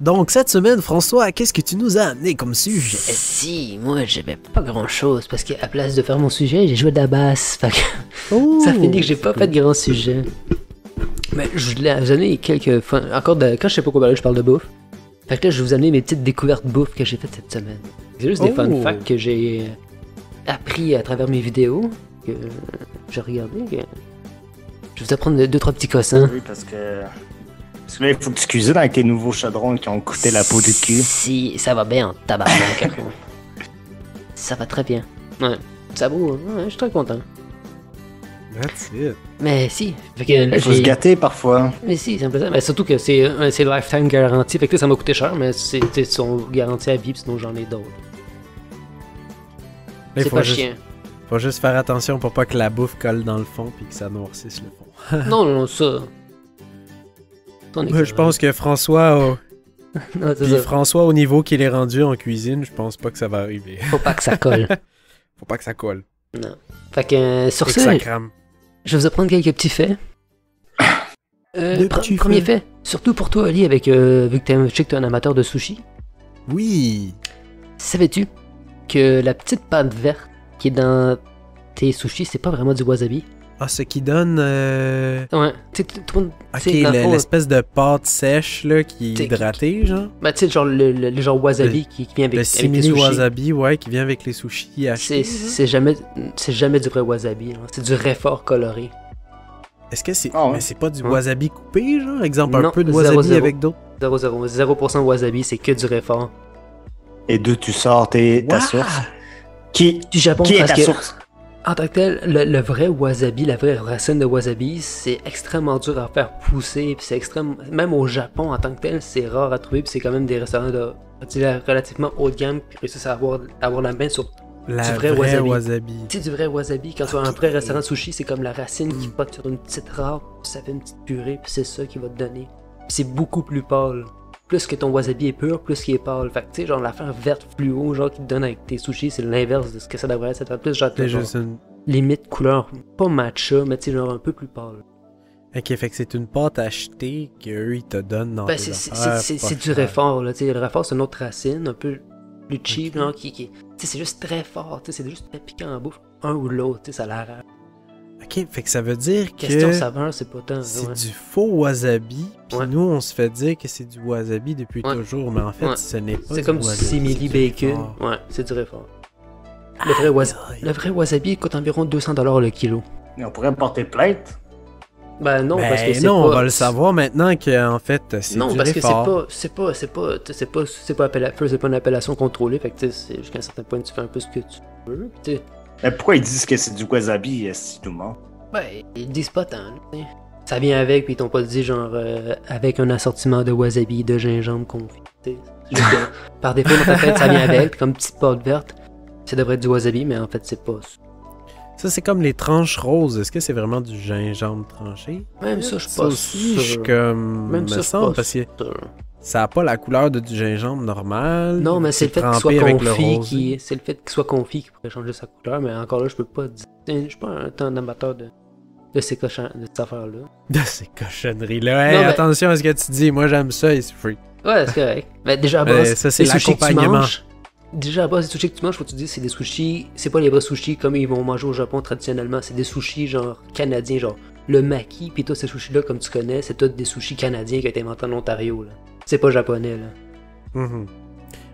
[SPEAKER 3] Donc, cette semaine, François, qu'est-ce que tu nous as amené comme sujet?
[SPEAKER 1] Si, moi j'avais pas grand chose parce qu'à place de faire mon sujet, j'ai joué de la basse. Fait que
[SPEAKER 3] Oh!
[SPEAKER 1] ça finit que j'ai pas fait de grand sujet. Mais je voulais vous amener quelques. Encore de. Quand je sais pas quoi parler, je parle de bouffe. Fait que là, je vais vous amener mes petites découvertes bouffe que j'ai faites cette semaine. C'est juste des
[SPEAKER 3] Oh!
[SPEAKER 1] fun facts que j'ai appris à travers mes vidéos, que j'ai regardé. Je vais vous apprendre 2-3 petits cossins.
[SPEAKER 2] Oui, parce que là, il faut que tu cuisines avec tes nouveaux chaudrons qui ont coûté la peau du cul.
[SPEAKER 1] Si, ça va bien en tabarnak. Ça va très bien. Ouais, ça vaut. Ouais, je suis très content.
[SPEAKER 3] That's it.
[SPEAKER 1] Mais si, fait que là,
[SPEAKER 2] Il faut se
[SPEAKER 1] j'ai...
[SPEAKER 2] gâter parfois.
[SPEAKER 1] Mais si, c'est un peu ça. Mais surtout que c'est lifetime garanti. Fait que là, ça m'a coûté cher, mais c'est son garantie à vie, sinon j'en ai d'autres.
[SPEAKER 3] Là, il
[SPEAKER 1] C'est
[SPEAKER 3] faut
[SPEAKER 1] pas
[SPEAKER 3] juste,
[SPEAKER 1] chiant.
[SPEAKER 3] faut juste faire attention pour pas que la bouffe colle dans le fond puis que ça noircisse le fond.
[SPEAKER 1] Non, non, ça. On est
[SPEAKER 3] Je pense que François,
[SPEAKER 1] Non, c'est
[SPEAKER 3] puis
[SPEAKER 1] ça.
[SPEAKER 3] François, au niveau qu'il est rendu en cuisine, je pense pas que ça va arriver.
[SPEAKER 1] Faut pas que ça colle.
[SPEAKER 3] Faut pas que ça colle.
[SPEAKER 1] Non. Fait que sur
[SPEAKER 3] Et que
[SPEAKER 1] ça,
[SPEAKER 3] ça crame.
[SPEAKER 1] je vais vous apprendre quelques petits faits.
[SPEAKER 3] Des petits
[SPEAKER 1] Premier
[SPEAKER 3] faits.
[SPEAKER 1] fait, surtout pour toi, Ali, avec vu que je sais que t'es un amateur de sushi.
[SPEAKER 3] Oui.
[SPEAKER 1] Savais-tu que la petite pâte verte qui est dans tes sushis, c'est pas vraiment du wasabi.
[SPEAKER 3] Ah, ce qui donne...
[SPEAKER 1] Ouais, tu sais, tout le monde...
[SPEAKER 3] Ok, l'espèce de pâte sèche, là, qui est hydratée, genre.
[SPEAKER 1] Ben, tu sais, genre le genre wasabi qui vient avec
[SPEAKER 3] le
[SPEAKER 1] les sushis.
[SPEAKER 3] simili wasabi, ouais, qui vient avec les sushis achetés.
[SPEAKER 1] C'est jamais du vrai wasabi, là. C'est du réfort coloré.
[SPEAKER 3] Est-ce que c'est...
[SPEAKER 2] Ah ouais.
[SPEAKER 3] Mais c'est pas du wasabi coupé, genre? Exemple,
[SPEAKER 1] Non,
[SPEAKER 3] un peu de wasabi
[SPEAKER 1] 0.
[SPEAKER 3] avec d'autres?
[SPEAKER 1] 0% wasabi, c'est que du réfort.
[SPEAKER 2] Et d'où tu sors ta source?
[SPEAKER 1] Du Japon,
[SPEAKER 2] Qui est
[SPEAKER 1] parce
[SPEAKER 2] ta
[SPEAKER 1] que,
[SPEAKER 2] source?
[SPEAKER 1] en tant que tel, le vrai wasabi, la vraie racine de wasabi, c'est extrêmement dur à faire pousser, puis c'est extrêmement... Même au Japon, en tant que tel, c'est rare à trouver, puis c'est quand même des restaurants de relativement haut de gamme qui réussissent à avoir la main sur du vrai wasabi. Tu sais, du vrai wasabi, quand tu vas à un vrai restaurant de sushi, c'est comme la racine qui pote sur une petite râpe, puis ça fait une petite purée, puis c'est ça qui va te donner. Puis c'est beaucoup plus pâle. Plus que ton wasabi est pur, plus qu'il est pâle. Fait que tu sais, genre l'affaire verte fluo, genre qui te donne avec tes sushis, c'est l'inverse de ce que ça devrait être. Ça devrait plus genre, limite couleur, pas matcha, mais tu sais, genre un peu plus pâle.
[SPEAKER 3] Ok, fait que c'est une pâte achetée qu'eux ils te donnent dans tes affaires.
[SPEAKER 1] C'est du réfort, là. Tu sais, le réfort, c'est une autre racine, un peu plus cheap, genre, qui tu sais, c'est juste très fort, tu sais, c'est juste très piquant en bouffe. Un ou l'autre, tu sais, ça a l'air.
[SPEAKER 3] Ok, fait que ça veut dire que...
[SPEAKER 1] Question saveur, c'est pas tant.
[SPEAKER 3] C'est
[SPEAKER 1] ouais.
[SPEAKER 3] du faux wasabi, puis
[SPEAKER 1] Ouais.
[SPEAKER 3] nous, on se fait dire que c'est du wasabi depuis toujours, mais en fait, ce n'est pas
[SPEAKER 1] C'est comme du
[SPEAKER 3] wasabi,
[SPEAKER 1] simili
[SPEAKER 3] c'est du
[SPEAKER 1] bacon.
[SPEAKER 3] réfort.
[SPEAKER 1] Ouais, c'est du réfort. Le vrai wasabi coûte environ 200$ le kilo.
[SPEAKER 2] Mais on pourrait porter plainte.
[SPEAKER 1] Ben non,
[SPEAKER 3] Ben
[SPEAKER 1] parce que c'est
[SPEAKER 3] non,
[SPEAKER 1] pas...
[SPEAKER 3] on va le savoir maintenant qu'en fait, c'est
[SPEAKER 1] Non,
[SPEAKER 3] du
[SPEAKER 1] parce
[SPEAKER 3] réfort.
[SPEAKER 1] que c'est pas une appellation contrôlée, fait que tu sais, jusqu'à un certain point, tu fais un peu ce que tu veux. Tu sais,
[SPEAKER 2] Mais pourquoi ils disent que c'est du wasabi, si tout le monde?
[SPEAKER 1] ben, ils disent pas tant, là, tu sais. Ça vient avec, puis ils t'ont pas dit genre avec un assortiment de wasabi, de gingembre confit. Tu sais. C'est juste que, par défaut, dans ta tête, ça vient avec, puis comme petite pâte verte, ça devrait être du wasabi, mais en fait, c'est pas ça.
[SPEAKER 3] Ça, c'est comme les tranches roses. Est-ce que c'est vraiment du gingembre tranché?
[SPEAKER 1] Même ça, je suis
[SPEAKER 3] Ça
[SPEAKER 1] pas
[SPEAKER 3] aussi,
[SPEAKER 1] sûr.
[SPEAKER 3] je suis comme...
[SPEAKER 1] Même
[SPEAKER 3] me
[SPEAKER 1] ça, je suis
[SPEAKER 3] semble,
[SPEAKER 1] pas
[SPEAKER 3] parce que
[SPEAKER 1] sûr.
[SPEAKER 3] ça a pas la couleur de du gingembre normal.
[SPEAKER 1] Non, mais c'est le fait qu'il soit
[SPEAKER 3] trempé avec le
[SPEAKER 1] confit
[SPEAKER 3] rosé.
[SPEAKER 1] c'est le fait qu'il soit confit qui pourrait changer sa couleur, mais encore là, je peux pas dire. Je suis pas un tant amateur de ces de cette affaire-là.
[SPEAKER 3] De ces cochonneries-là. Hey,
[SPEAKER 1] Non, mais-
[SPEAKER 3] attention à ce que tu dis. Moi, j'aime ça et c'est free.
[SPEAKER 1] Ouais, c'est correct. Mais déjà à base,
[SPEAKER 3] ça, c'est
[SPEAKER 1] les sushis que tu
[SPEAKER 3] l'accompagnement.
[SPEAKER 1] manges, déjà à base, les sushis que tu manges, faut que tu te dises c'est des sushis, c'est pas les vrais sushis comme ils vont manger au Japon traditionnellement, c'est des sushis genre canadiens, genre le maki, pis tous ces sushis-là, comme tu connais, c'est tous des sushis canadiens qui ont été inventés en Ontario, là. C'est pas japonais, là.
[SPEAKER 3] Mhm.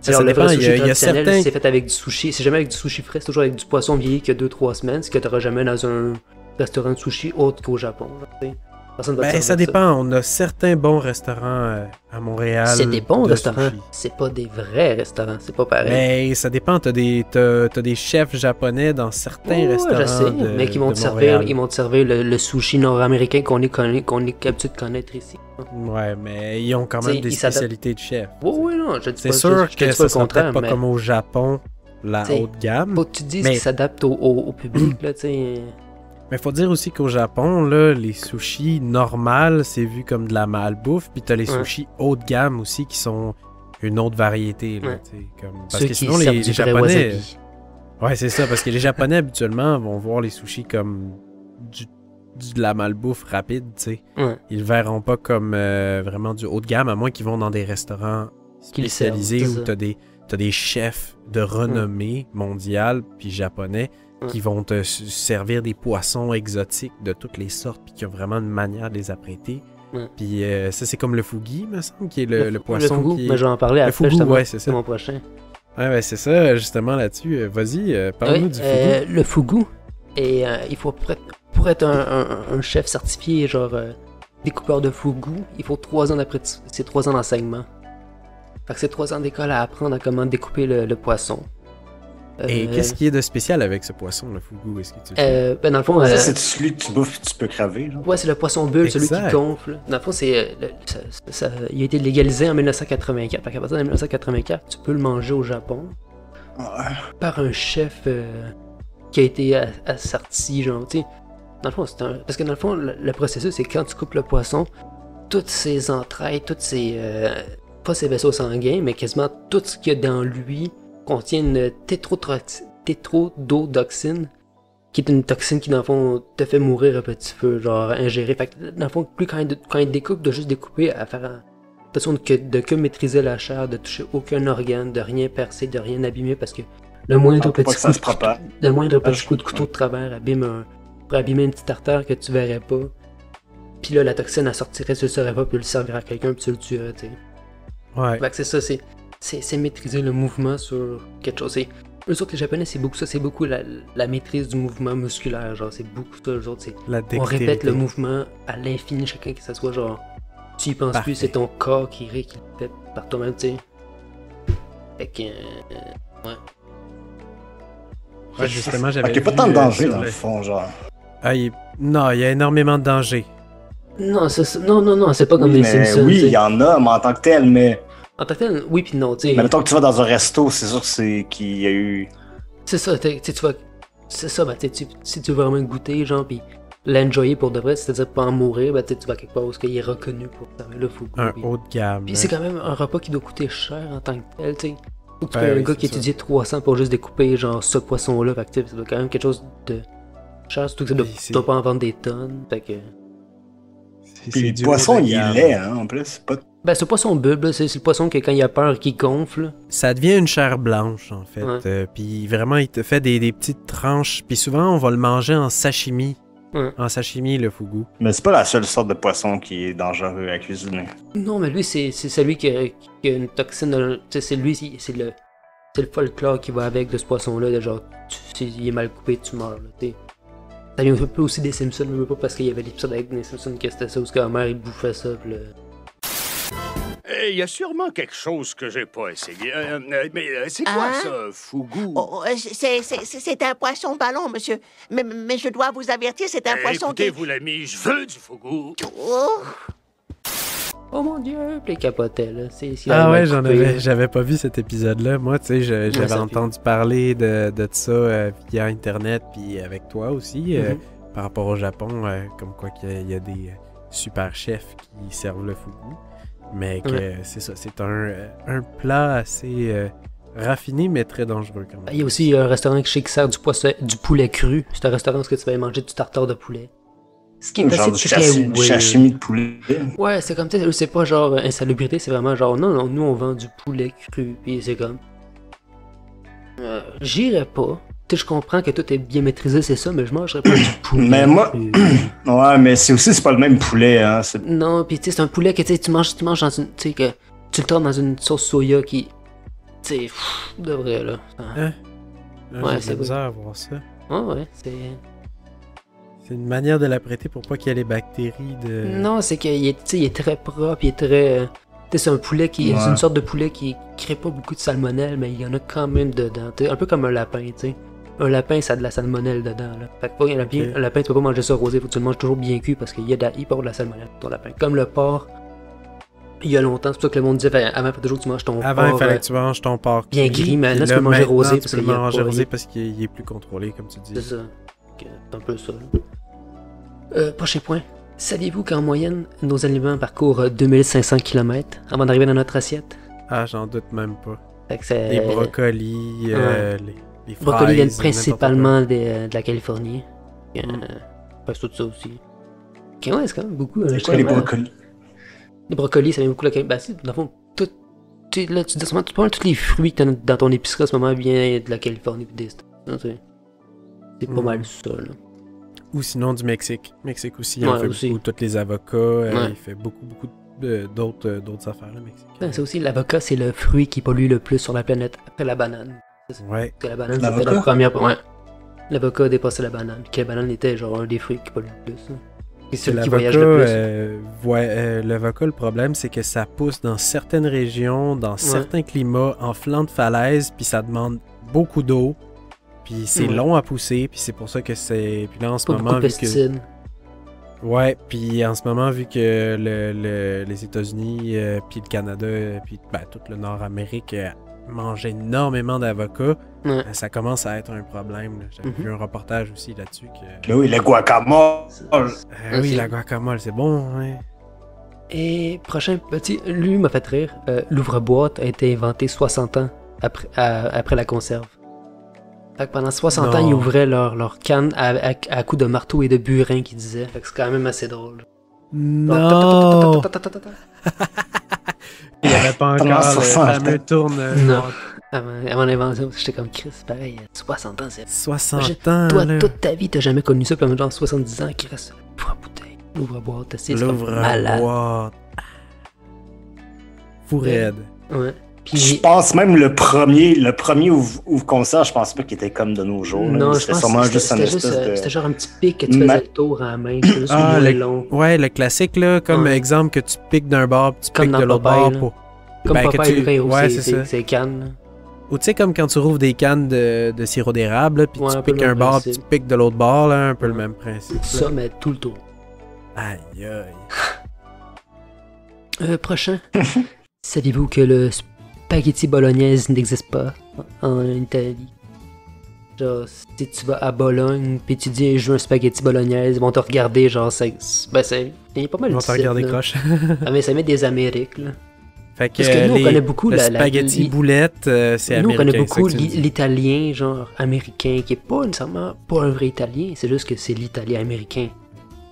[SPEAKER 1] C'est
[SPEAKER 3] Ça
[SPEAKER 1] genre le
[SPEAKER 3] dépend,
[SPEAKER 1] vrai
[SPEAKER 3] il y
[SPEAKER 1] sushi
[SPEAKER 3] a- il y a
[SPEAKER 1] traditionnel,
[SPEAKER 3] certains-
[SPEAKER 1] c'est fait avec du sushi, c'est jamais avec du sushi frais, c'est toujours avec du poisson vieilli qui a 2-3 semaines, ce que t'auras jamais dans un restaurant de sushi autre qu'au Japon, là, tu sais. Personne va te
[SPEAKER 3] Ben,
[SPEAKER 1] servir
[SPEAKER 3] ça
[SPEAKER 1] de
[SPEAKER 3] dépend. On a certains bons restaurants à Montréal.
[SPEAKER 1] C'est des bons
[SPEAKER 3] de
[SPEAKER 1] restaurants,
[SPEAKER 3] sushi.
[SPEAKER 1] c'est pas des vrais restaurants, c'est pas pareil.
[SPEAKER 3] Mais ça dépend. T'as des chefs japonais dans certains
[SPEAKER 1] Ouais,
[SPEAKER 3] restaurants
[SPEAKER 1] je sais,
[SPEAKER 3] de,
[SPEAKER 1] mais qui vont
[SPEAKER 3] de
[SPEAKER 1] te servir,
[SPEAKER 3] Montréal.
[SPEAKER 1] ils vont te servir le sushi nord-américain qu'on est habitué de connaître ici.
[SPEAKER 3] Ouais, mais ils ont quand
[SPEAKER 1] T'sais,
[SPEAKER 3] même des
[SPEAKER 1] ils s'adaptent.
[SPEAKER 3] spécialités de chef.
[SPEAKER 1] Oui, non, je dis
[SPEAKER 3] C'est
[SPEAKER 1] pas,
[SPEAKER 3] sûr
[SPEAKER 1] je
[SPEAKER 3] que
[SPEAKER 1] dis
[SPEAKER 3] ça
[SPEAKER 1] pas
[SPEAKER 3] sera
[SPEAKER 1] le contraire,
[SPEAKER 3] peut-être pas
[SPEAKER 1] mais
[SPEAKER 3] comme au Japon, la
[SPEAKER 1] T'sais,
[SPEAKER 3] haute gamme.
[SPEAKER 1] faut que tu te dises
[SPEAKER 3] mais-
[SPEAKER 1] qu'ils s'adaptent au public, là, tu sais.
[SPEAKER 3] Mais faut dire aussi qu'au Japon, là, les sushis normales, c'est vu comme de la malbouffe, puis t'as les
[SPEAKER 1] Ouais.
[SPEAKER 3] sushis haut de gamme aussi qui sont une autre variété. Là,
[SPEAKER 1] Ouais.
[SPEAKER 3] t'sais, comme... Parce
[SPEAKER 1] Ceux
[SPEAKER 3] que
[SPEAKER 1] qui
[SPEAKER 3] sinon,
[SPEAKER 1] servent
[SPEAKER 3] les
[SPEAKER 1] du vrai
[SPEAKER 3] Japonais.
[SPEAKER 1] wasabi.
[SPEAKER 3] Ouais, c'est ça, parce que les Japonais, habituellement, vont voir les sushis comme de la malbouffe rapide, tu sais.
[SPEAKER 1] Ouais.
[SPEAKER 3] Ils le verront pas comme vraiment du haut de gamme, à moins qu'ils vont dans des restaurants
[SPEAKER 1] Qui le servent,
[SPEAKER 3] spécialisés
[SPEAKER 1] c'est
[SPEAKER 3] où
[SPEAKER 1] ça.
[SPEAKER 3] t'as des chefs de renommée mondiale, puis japonais, qui vont te servir des poissons exotiques de toutes les sortes, puis qui ont vraiment une manière de les apprêter.
[SPEAKER 1] Ouais.
[SPEAKER 3] Puis ça, c'est comme le fugi, me semble, qui est le poisson
[SPEAKER 1] fugu,
[SPEAKER 3] qui est...
[SPEAKER 1] mais je vais en parler après,
[SPEAKER 3] fugu,
[SPEAKER 1] justement.
[SPEAKER 3] ouais, c'est ça.
[SPEAKER 1] mon prochain.
[SPEAKER 3] Ouais, c'est ça, justement, là-dessus. Vas-y, parle-nous
[SPEAKER 1] Ouais,
[SPEAKER 3] du fugu.
[SPEAKER 1] le fugu, et il faut pour être un chef certifié, genre découpeur de fugu, il faut 3 ans c'est 3 ans d'enseignement. Fait que c'est 3 ans d'école à apprendre à comment découper le poisson.
[SPEAKER 3] Et qu'est-ce qui est de spécial avec ce poisson, le fugu? Est-ce que tu sais?
[SPEAKER 1] Ben dans le fond,
[SPEAKER 2] Ça, c'est celui que tu bouffes et tu peux crever, genre.
[SPEAKER 1] ouais, c'est le poisson bulle, celui
[SPEAKER 3] Exact.
[SPEAKER 1] qui gonfle. Dans le fond, c'est il a été légalisé en 1984. Fait qu'à partir de 1984, tu peux le manger au Japon par un chef qui a été assorti, genre, tu sais. Dans le fond, parce que dans le fond, le processus, c'est quand tu coupes le poisson, toutes ses entrailles, toutes ses pas ses vaisseaux sanguins, mais quasiment tout ce qu'il y a dans lui contient une tétrodotoxine, qui est une toxine qui, dans le fond, te fait mourir à petit feu, genre ingéré. Fait que, dans le fond, plus quand il découpe, de juste découper, à faire attention de que maîtriser la chair, de toucher aucun organe, de rien percer, de rien abîmer, parce que Le moindre
[SPEAKER 2] Pour pas
[SPEAKER 1] petit
[SPEAKER 2] que ça se propage.
[SPEAKER 1] le moindre petit coup de couteau de travers pour abîmer une petite artère que tu verrais pas. Puis là, la toxine, elle sortirait, tu le saurais pas, puis le servirait à quelqu'un, puis tu le tuerais, tu sais.
[SPEAKER 3] Ouais.
[SPEAKER 1] Fait que c'est ça, c'est maîtriser le mouvement sur quelque chose. Eux autres, les Japonais, c'est beaucoup ça, c'est beaucoup la maîtrise du mouvement musculaire, genre, c'est beaucoup ça, eux autres, on répète le mouvement à l'infini, chacun que ça soit, genre, tu y penses
[SPEAKER 3] Parfait.
[SPEAKER 1] plus, c'est ton corps qui répète par toi-même, tu sais. Fait que, ouais.
[SPEAKER 3] Ouais, justement, j'avais
[SPEAKER 2] Ok, pas
[SPEAKER 3] vu,
[SPEAKER 2] tant de danger
[SPEAKER 3] sur
[SPEAKER 2] dans le fond, genre.
[SPEAKER 3] Ah, non, il y a énormément de danger.
[SPEAKER 1] Non, non, c'est pas comme les
[SPEAKER 2] Mais
[SPEAKER 1] Simpsons,
[SPEAKER 2] oui,
[SPEAKER 1] tu sais.
[SPEAKER 2] il y en a, mais en tant que tel, mais.
[SPEAKER 1] En tant que tel, oui pis non, tu sais.
[SPEAKER 2] Mais mettons que tu vas dans un resto, c'est sûr qu'il y a eu.
[SPEAKER 1] C'est ça, tu vas. C'est ça, ben, si tu veux vraiment goûter, genre, pis l'enjoyer pour de vrai, c'est-à-dire pas en mourir, ben, tu vas quelque part où il est reconnu pour ça, le fugu.
[SPEAKER 3] Un haut de gamme.
[SPEAKER 1] Pis
[SPEAKER 3] là.
[SPEAKER 1] c'est quand même un repas qui doit coûter cher en tant que tel, tu sais. Faut que tu
[SPEAKER 3] Ouais,
[SPEAKER 1] payes un
[SPEAKER 3] oui,
[SPEAKER 1] gars
[SPEAKER 3] c'est
[SPEAKER 1] qui
[SPEAKER 3] ça.
[SPEAKER 1] étudie 300 pour juste découper, genre, ce poisson-là, fait que tu sais, ça doit quand même quelque chose de cher, surtout que ça doit,
[SPEAKER 3] Puis c'est-
[SPEAKER 1] tu dois pas en vendre des tonnes, fait que.
[SPEAKER 2] Puis
[SPEAKER 3] du
[SPEAKER 2] le poisson,
[SPEAKER 3] haut de
[SPEAKER 2] il
[SPEAKER 3] gamme.
[SPEAKER 2] est laid, hein, en plus. C'est pas.
[SPEAKER 1] Ben, ce poisson bulbe, là, c'est le poisson que quand il a peur, qu'il gonfle.
[SPEAKER 3] Ça devient une chair blanche, en fait.
[SPEAKER 1] Ouais.
[SPEAKER 3] Puis vraiment, il te fait des petites tranches. Puis souvent, on va le manger en sashimi.
[SPEAKER 1] Ouais.
[SPEAKER 3] En sashimi, le fugu.
[SPEAKER 2] Mais c'est pas la seule sorte de poisson qui est dangereux à cuisiner.
[SPEAKER 1] Non, mais lui, c'est celui qui a une toxine. Tu sais, c'est lui, c'est le folklore qui va avec de ce poisson-là. De genre, il est mal coupé, tu meurs. Là, t'sais. Ça vient un peu aussi des Simpsons, mais pas parce qu'il y avait l'épisode avec les Simpsons que c'était ça, où que la mère il bouffait ça. Pis là...
[SPEAKER 6] Il y a sûrement quelque chose que j'ai pas essayé. Mais c'est quoi
[SPEAKER 7] Ah?
[SPEAKER 6] ça, fugu?
[SPEAKER 7] Oh, c'est un poisson ballon, monsieur. Mais je dois vous avertir, c'est un poisson
[SPEAKER 6] Écoutez,
[SPEAKER 7] qui...
[SPEAKER 6] vous l'ami, je veux du fugu.
[SPEAKER 7] Oh,
[SPEAKER 1] Oh mon dieu, pis il capotait là.
[SPEAKER 3] Ah ouais, j'avais pas vu cet épisode-là. Moi, tu sais, j'avais
[SPEAKER 1] ça
[SPEAKER 3] entendu parler de ça via Internet, puis avec toi aussi, par rapport au Japon, comme quoi qu'il y a des super chefs qui servent le fugu. Mais que c'est ça, c'est un plat assez raffiné, mais très dangereux quand même.
[SPEAKER 1] Il y a aussi un restaurant qui sert du poulet cru. C'est un restaurant où tu vas manger du tartare de poulet. Ce qui est
[SPEAKER 2] Genre
[SPEAKER 1] assez
[SPEAKER 2] du
[SPEAKER 1] très weird.
[SPEAKER 2] sashimi de poulet.
[SPEAKER 1] Ouais, c'est comme ça, c'est pas genre insalubrité, c'est vraiment genre non, nous on vend du poulet cru, pis c'est comme. J'irais pas. Tu sais, je comprends que tout est bien maîtrisé, c'est ça, mais je mangerais pas du poulet.
[SPEAKER 2] Mais moi-
[SPEAKER 1] cru.
[SPEAKER 2] Ouais, mais c'est pas le même poulet, hein. C'est-
[SPEAKER 1] Non, pis tu sais, c'est un poulet que tu manges dans une. Tu sais, que tu le tournes dans une sauce soya qui. Tu sais, de vrai là.
[SPEAKER 3] Là,
[SPEAKER 1] Ouais,
[SPEAKER 3] j'ai
[SPEAKER 1] c'est
[SPEAKER 3] de la misère à voir ça.
[SPEAKER 1] Ah ouais, c'est.
[SPEAKER 3] C'est une manière de l'apprêter pour pas qu'il y ait les bactéries de...
[SPEAKER 1] Non, c'est qu'il est, tu sais, il est très propre, il est très. Tu sais, c'est un poulet qui.
[SPEAKER 2] Ouais.
[SPEAKER 1] C'est une sorte de poulet qui crée pas beaucoup de salmonelle, mais il y en a quand même dedans. Tu sais, un peu comme un lapin, tu sais. Un lapin, ça a de la salmonelle dedans, là. Fait que pas un lapin, tu peux pas manger ça rosé, faut que tu le manges toujours bien cuit parce qu'il y a il peut avoir de la salmonelle ton lapin. Comme le porc, il y a longtemps, c'est pour ça que le monde disait, avant, il faut toujours que tu manges ton
[SPEAKER 3] Avant, il
[SPEAKER 1] porc.
[SPEAKER 3] fallait que tu manges ton porc
[SPEAKER 1] bien
[SPEAKER 3] cuit,
[SPEAKER 1] gris, mais
[SPEAKER 3] puis
[SPEAKER 1] là, tu
[SPEAKER 3] là,
[SPEAKER 1] peux manger
[SPEAKER 3] maintenant,
[SPEAKER 1] rosé
[SPEAKER 3] tu
[SPEAKER 1] parce
[SPEAKER 3] peux
[SPEAKER 1] qu'il y a
[SPEAKER 3] manger
[SPEAKER 1] pas-
[SPEAKER 3] rosé parce qu'il est plus contrôlé, comme tu dis.
[SPEAKER 1] C'est ça. C'est un peu ça. Prochain point. Saviez-vous qu'en moyenne, nos aliments parcourent 2500 km avant d'arriver dans notre assiette?
[SPEAKER 3] Ah, j'en doute même pas.
[SPEAKER 1] Fait que c'est...
[SPEAKER 3] Les brocolis, les fraises...
[SPEAKER 1] brocolis viennent
[SPEAKER 3] n'importe
[SPEAKER 1] principalement de la Californie.
[SPEAKER 3] Mm.
[SPEAKER 1] Parce que tout ça aussi. Ok, ouais, c'est quand même beaucoup.
[SPEAKER 2] C'est quoi les brocolis?
[SPEAKER 1] Les brocolis, ça vient beaucoup de la Californie. Ben, si, dans le fond, là, tu dis en ce moment, tous les fruits que t'as dans ton épicerie en ce moment viennent de la Californie pis des États-Unis. C'est pas mal ça, là.
[SPEAKER 3] Ou sinon du Mexique. Mexique aussi, il en
[SPEAKER 1] Ouais,
[SPEAKER 3] fait
[SPEAKER 1] aussi.
[SPEAKER 3] beaucoup. Tous les avocats,
[SPEAKER 1] Ouais.
[SPEAKER 3] il fait beaucoup d'autres affaires, le Mexique.
[SPEAKER 1] Ben, c'est aussi, l'avocat, c'est le fruit qui pollue le plus sur la planète après la banane.
[SPEAKER 3] Ouais.
[SPEAKER 1] Parce que la banane, c'était
[SPEAKER 2] L'avocat?
[SPEAKER 1] la première. Ouais. L'avocat a dépassé la banane. Puis que la banane était genre un des fruits qui pollue le plus. Hein. Et
[SPEAKER 3] C'est
[SPEAKER 1] celui qui voyage le plus.
[SPEAKER 3] l'avocat, le problème, c'est que ça pousse dans certaines régions, dans certains climats, en flanc de falaise, puis ça demande beaucoup d'eau, puis c'est
[SPEAKER 1] Ouais.
[SPEAKER 3] long à pousser, puis c'est pour ça que c'est... Puis là, en ce
[SPEAKER 1] Pas beaucoup
[SPEAKER 3] moment,
[SPEAKER 1] de
[SPEAKER 3] vu que...
[SPEAKER 1] pesticides.
[SPEAKER 3] Ouais, puis en ce moment, vu que les États-Unis, puis le Canada, puis ben, tout le Nord-Amérique mange énormément d'avocats,
[SPEAKER 1] Ouais.
[SPEAKER 3] ça commence à être un problème. Là. J'avais vu un reportage aussi là-dessus que...
[SPEAKER 2] Mais oui, le guacamole.
[SPEAKER 3] oui,
[SPEAKER 1] Ok.
[SPEAKER 3] la guacamole, c'est bon, ouais.
[SPEAKER 1] Et prochain petit, lui m'a fait rire. L'ouvre-boîte a été inventé 60 ans après la conserve. Fait que pendant 60 ans,
[SPEAKER 3] Non.
[SPEAKER 1] ils ouvraient leur canne à coups de marteau et de burin, qu'ils disaient. Fait que c'est quand même assez drôle.
[SPEAKER 3] Non! Il n'y avait pas
[SPEAKER 2] Pendant
[SPEAKER 3] encore le
[SPEAKER 2] 60
[SPEAKER 3] fameux
[SPEAKER 2] ans.
[SPEAKER 3] tourne.
[SPEAKER 1] Non. Avant l'invention, j'étais comme Chris, pareil, 60 ans, c'est...
[SPEAKER 3] 60 ans,
[SPEAKER 1] Toi,
[SPEAKER 3] là.
[SPEAKER 1] toute ta vie, t'as jamais connu ça, comme genre 70 ans, qui reste ouvre la bouteille, l'ouvre-boîte, c'est comme malade.
[SPEAKER 3] L'ouvre-boîte. Fou raide.
[SPEAKER 1] Ouais.
[SPEAKER 2] Je
[SPEAKER 1] Puis,
[SPEAKER 2] pense même le premier ouvre-concert, je pense pas qu'il était comme de nos jours.
[SPEAKER 1] non, je
[SPEAKER 2] c'était
[SPEAKER 1] pense
[SPEAKER 2] sûrement
[SPEAKER 1] que
[SPEAKER 2] juste un espèce de...
[SPEAKER 1] c'était genre un petit pic que tu faisais le tour à la main, c'était juste moins long.
[SPEAKER 3] Ouais, le classique, là, comme
[SPEAKER 1] Ouais.
[SPEAKER 3] exemple que tu piques d'un bord, puis tu
[SPEAKER 1] Comme
[SPEAKER 3] piques
[SPEAKER 1] dans
[SPEAKER 3] de l'autre
[SPEAKER 1] Popeye,
[SPEAKER 3] bord.
[SPEAKER 1] là.
[SPEAKER 3] Pour...
[SPEAKER 1] Comme
[SPEAKER 3] Ben, que
[SPEAKER 1] Popeye
[SPEAKER 3] tu-
[SPEAKER 1] le vin rouge,
[SPEAKER 3] ouais, c'est ça.
[SPEAKER 1] c'est canne, là.
[SPEAKER 3] Ou tu sais, comme quand tu rouvres des cannes de sirop d'érable, là, puis
[SPEAKER 1] Ouais,
[SPEAKER 3] tu
[SPEAKER 1] un peu
[SPEAKER 3] piques
[SPEAKER 1] le
[SPEAKER 3] un
[SPEAKER 1] même
[SPEAKER 3] bord, puis
[SPEAKER 1] principe.
[SPEAKER 3] tu piques de l'autre bord, là, un peu le
[SPEAKER 1] Ouais.
[SPEAKER 3] même principe.
[SPEAKER 1] Ça,
[SPEAKER 3] là.
[SPEAKER 1] mais tout le tour.
[SPEAKER 3] Aïe, aïe.
[SPEAKER 1] Prochain. Saviez-vous que le spaghetti bolognaise n'existe pas en Italie? Genre, si tu vas à Bologne, puis tu dis je veux un spaghetti bolognaise, ils vont te regarder, genre, il y a pas mal
[SPEAKER 3] Ils
[SPEAKER 1] de
[SPEAKER 3] vont te regarder
[SPEAKER 1] sites, là.
[SPEAKER 3] croche.
[SPEAKER 1] Ah, mais ça met des Amériques, là.
[SPEAKER 3] Fait que,
[SPEAKER 1] Parce que nous, on connaît beaucoup
[SPEAKER 3] le
[SPEAKER 1] la
[SPEAKER 3] spaghetti boulette, c'est
[SPEAKER 1] Nous, on
[SPEAKER 3] américain.
[SPEAKER 1] connaît
[SPEAKER 3] c'est
[SPEAKER 1] beaucoup
[SPEAKER 3] ça que tu dis.
[SPEAKER 1] l'italien, genre, américain, qui est pas nécessairement pas un vrai italien, c'est juste que c'est l'italien américain.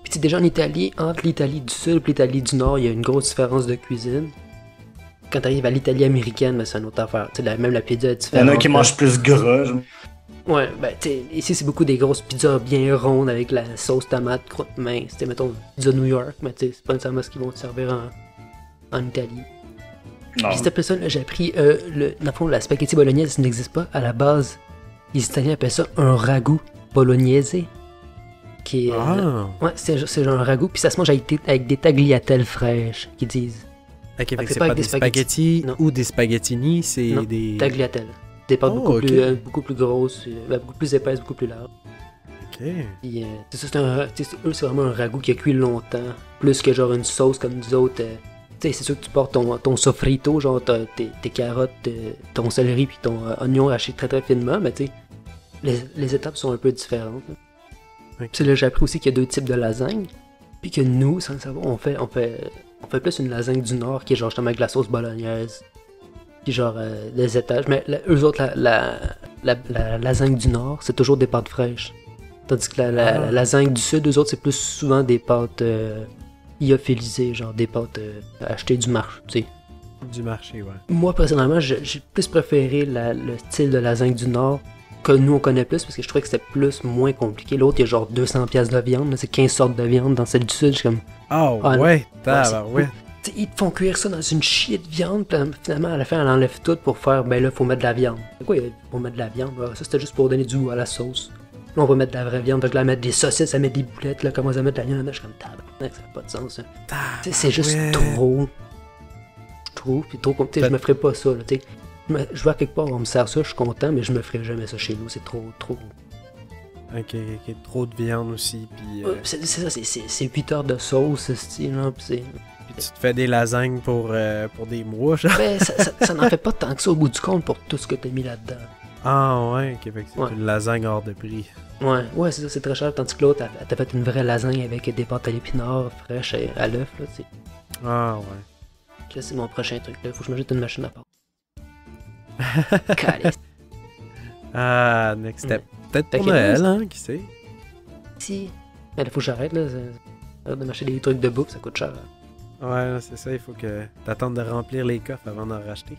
[SPEAKER 1] Puis tu sais, déjà en Italie, entre l'Italie du Sud et l'Italie du Nord, il y a une grosse différence de cuisine. Quand t'arrives à l'Italie américaine, ben, c'est une autre affaire. Tu sais, même la pizza est
[SPEAKER 2] Il y
[SPEAKER 1] différente.
[SPEAKER 2] en a qui mangent plus gras.
[SPEAKER 1] Ouais, ben, tu sais, ici, c'est beaucoup des grosses pizzas bien rondes avec la sauce tomate, croûte mince. Tu sais, mettons, pizza New York, mais tu sais, c'est pas nécessairement ce qu'ils vont te servir en Italie.
[SPEAKER 2] Non.
[SPEAKER 1] Puis cette personne, j'ai appris, dans le fond, la spaghetti bolognaise n'existe pas. À la base, les Italiens appellent ça un ragoût bolognaise. Qui est, ouais, c'est genre un ragoût, puis ça se mange avec des tagliatelles fraîches, qu'ils disent.
[SPEAKER 3] Ok, fait que
[SPEAKER 1] c'est
[SPEAKER 3] c'est
[SPEAKER 1] pas
[SPEAKER 3] pas
[SPEAKER 1] avec
[SPEAKER 3] des
[SPEAKER 1] des
[SPEAKER 3] spaghettis
[SPEAKER 1] Non.
[SPEAKER 3] ou des spaghettini, c'est
[SPEAKER 1] Non,
[SPEAKER 3] des...
[SPEAKER 1] tagliatelles. Des pâtes
[SPEAKER 3] Oh,
[SPEAKER 1] beaucoup,
[SPEAKER 3] ok.
[SPEAKER 1] beaucoup plus grosses, beaucoup plus épaisses, beaucoup plus larges.
[SPEAKER 3] Ok.
[SPEAKER 1] Puis, c'est ça, eux, c'est vraiment un ragoût qui a cuit longtemps, plus que genre une sauce comme nous autres. Tu sais, c'est sûr que tu portes ton sofrito, genre tes carottes, ton céleri puis ton oignon haché très très finement, mais tu sais, les étapes sont un peu différentes. Là.
[SPEAKER 3] Ok.
[SPEAKER 1] Puis là, j'ai appris aussi qu'il y a deux types de lasagne, puis que nous, sans le savoir, on fait plus une lasagne du Nord qui est genre justement avec la sauce bolognaise, puis genre les étages, mais eux autres, la lasagne du Nord, c'est toujours des pâtes fraîches. Tandis que la lasagne du Sud, eux autres, c'est plus souvent des pâtes lyophilisées, genre des pâtes achetées du marché, tu sais.
[SPEAKER 3] Du marché, ouais.
[SPEAKER 1] Moi, personnellement, j'ai plus préféré le style de lasagne du Nord que nous, on connaît plus, parce que je trouvais que c'était plus moins compliqué. L'autre, il y a genre 200 pièces de viande, là, c'est 15 sortes de viande. Dans celle du Sud, je suis comme...
[SPEAKER 3] Oh,
[SPEAKER 1] Ah,
[SPEAKER 3] ouais,
[SPEAKER 1] ouais. T'sais, ils te font cuire ça dans une chier de viande, puis finalement, à la fin, elle enlève tout pour faire, ben là, faut mettre de la viande. C'est quoi, faut mettre de la viande? Ça, c'était juste pour donner du goût à la sauce. Là, on va mettre de la vraie viande, donc là, mettre des saucisses, à mettre des boulettes, là, commence à mettre de la viande là-dedans, je suis comme, tabarnak, ça n'a pas de sens, ça. T'sais, c'est juste trop. Je trouve, puis trop, tu sais, je me ferais pas ça, là, tu sais. Je vois quelque part, on me sert ça, je suis content, mais je me ferais jamais ça chez nous, c'est trop.
[SPEAKER 3] Ok, trop de viande aussi, puis...
[SPEAKER 1] C'est ça, c'est 8 heures de sauce, ce style-là, pis c'est...
[SPEAKER 3] Puis tu te fais des lasagnes pour des mois, genre.
[SPEAKER 1] Ben, ça n'en fait pas tant que ça au bout du compte pour tout ce que t'as mis là-dedans.
[SPEAKER 3] Ah ouais, ok, fait que c'est
[SPEAKER 1] Ouais.
[SPEAKER 3] une lasagne hors de prix.
[SPEAKER 1] Ouais, c'est ça, c'est très cher, tandis que l'autre, elle t'a fait une vraie lasagne avec des pâtes à l'épinard fraîches à l'œuf, là, tu sais.
[SPEAKER 3] Ah ouais.
[SPEAKER 1] Là, c'est mon prochain truc, là, faut que je m'ajoute une machine à pâte. Calice.
[SPEAKER 3] Ah, next step. Peut-être
[SPEAKER 1] Fait
[SPEAKER 3] pour
[SPEAKER 1] que
[SPEAKER 3] Noël,
[SPEAKER 1] là,
[SPEAKER 3] hein, qui sait.
[SPEAKER 1] Si. Mais là, faut que j'arrête, là, de m'acheter des trucs de bouffe, ça coûte cher.
[SPEAKER 3] Ouais, c'est ça, il faut que t'attendes de remplir les coffres avant d'en racheter.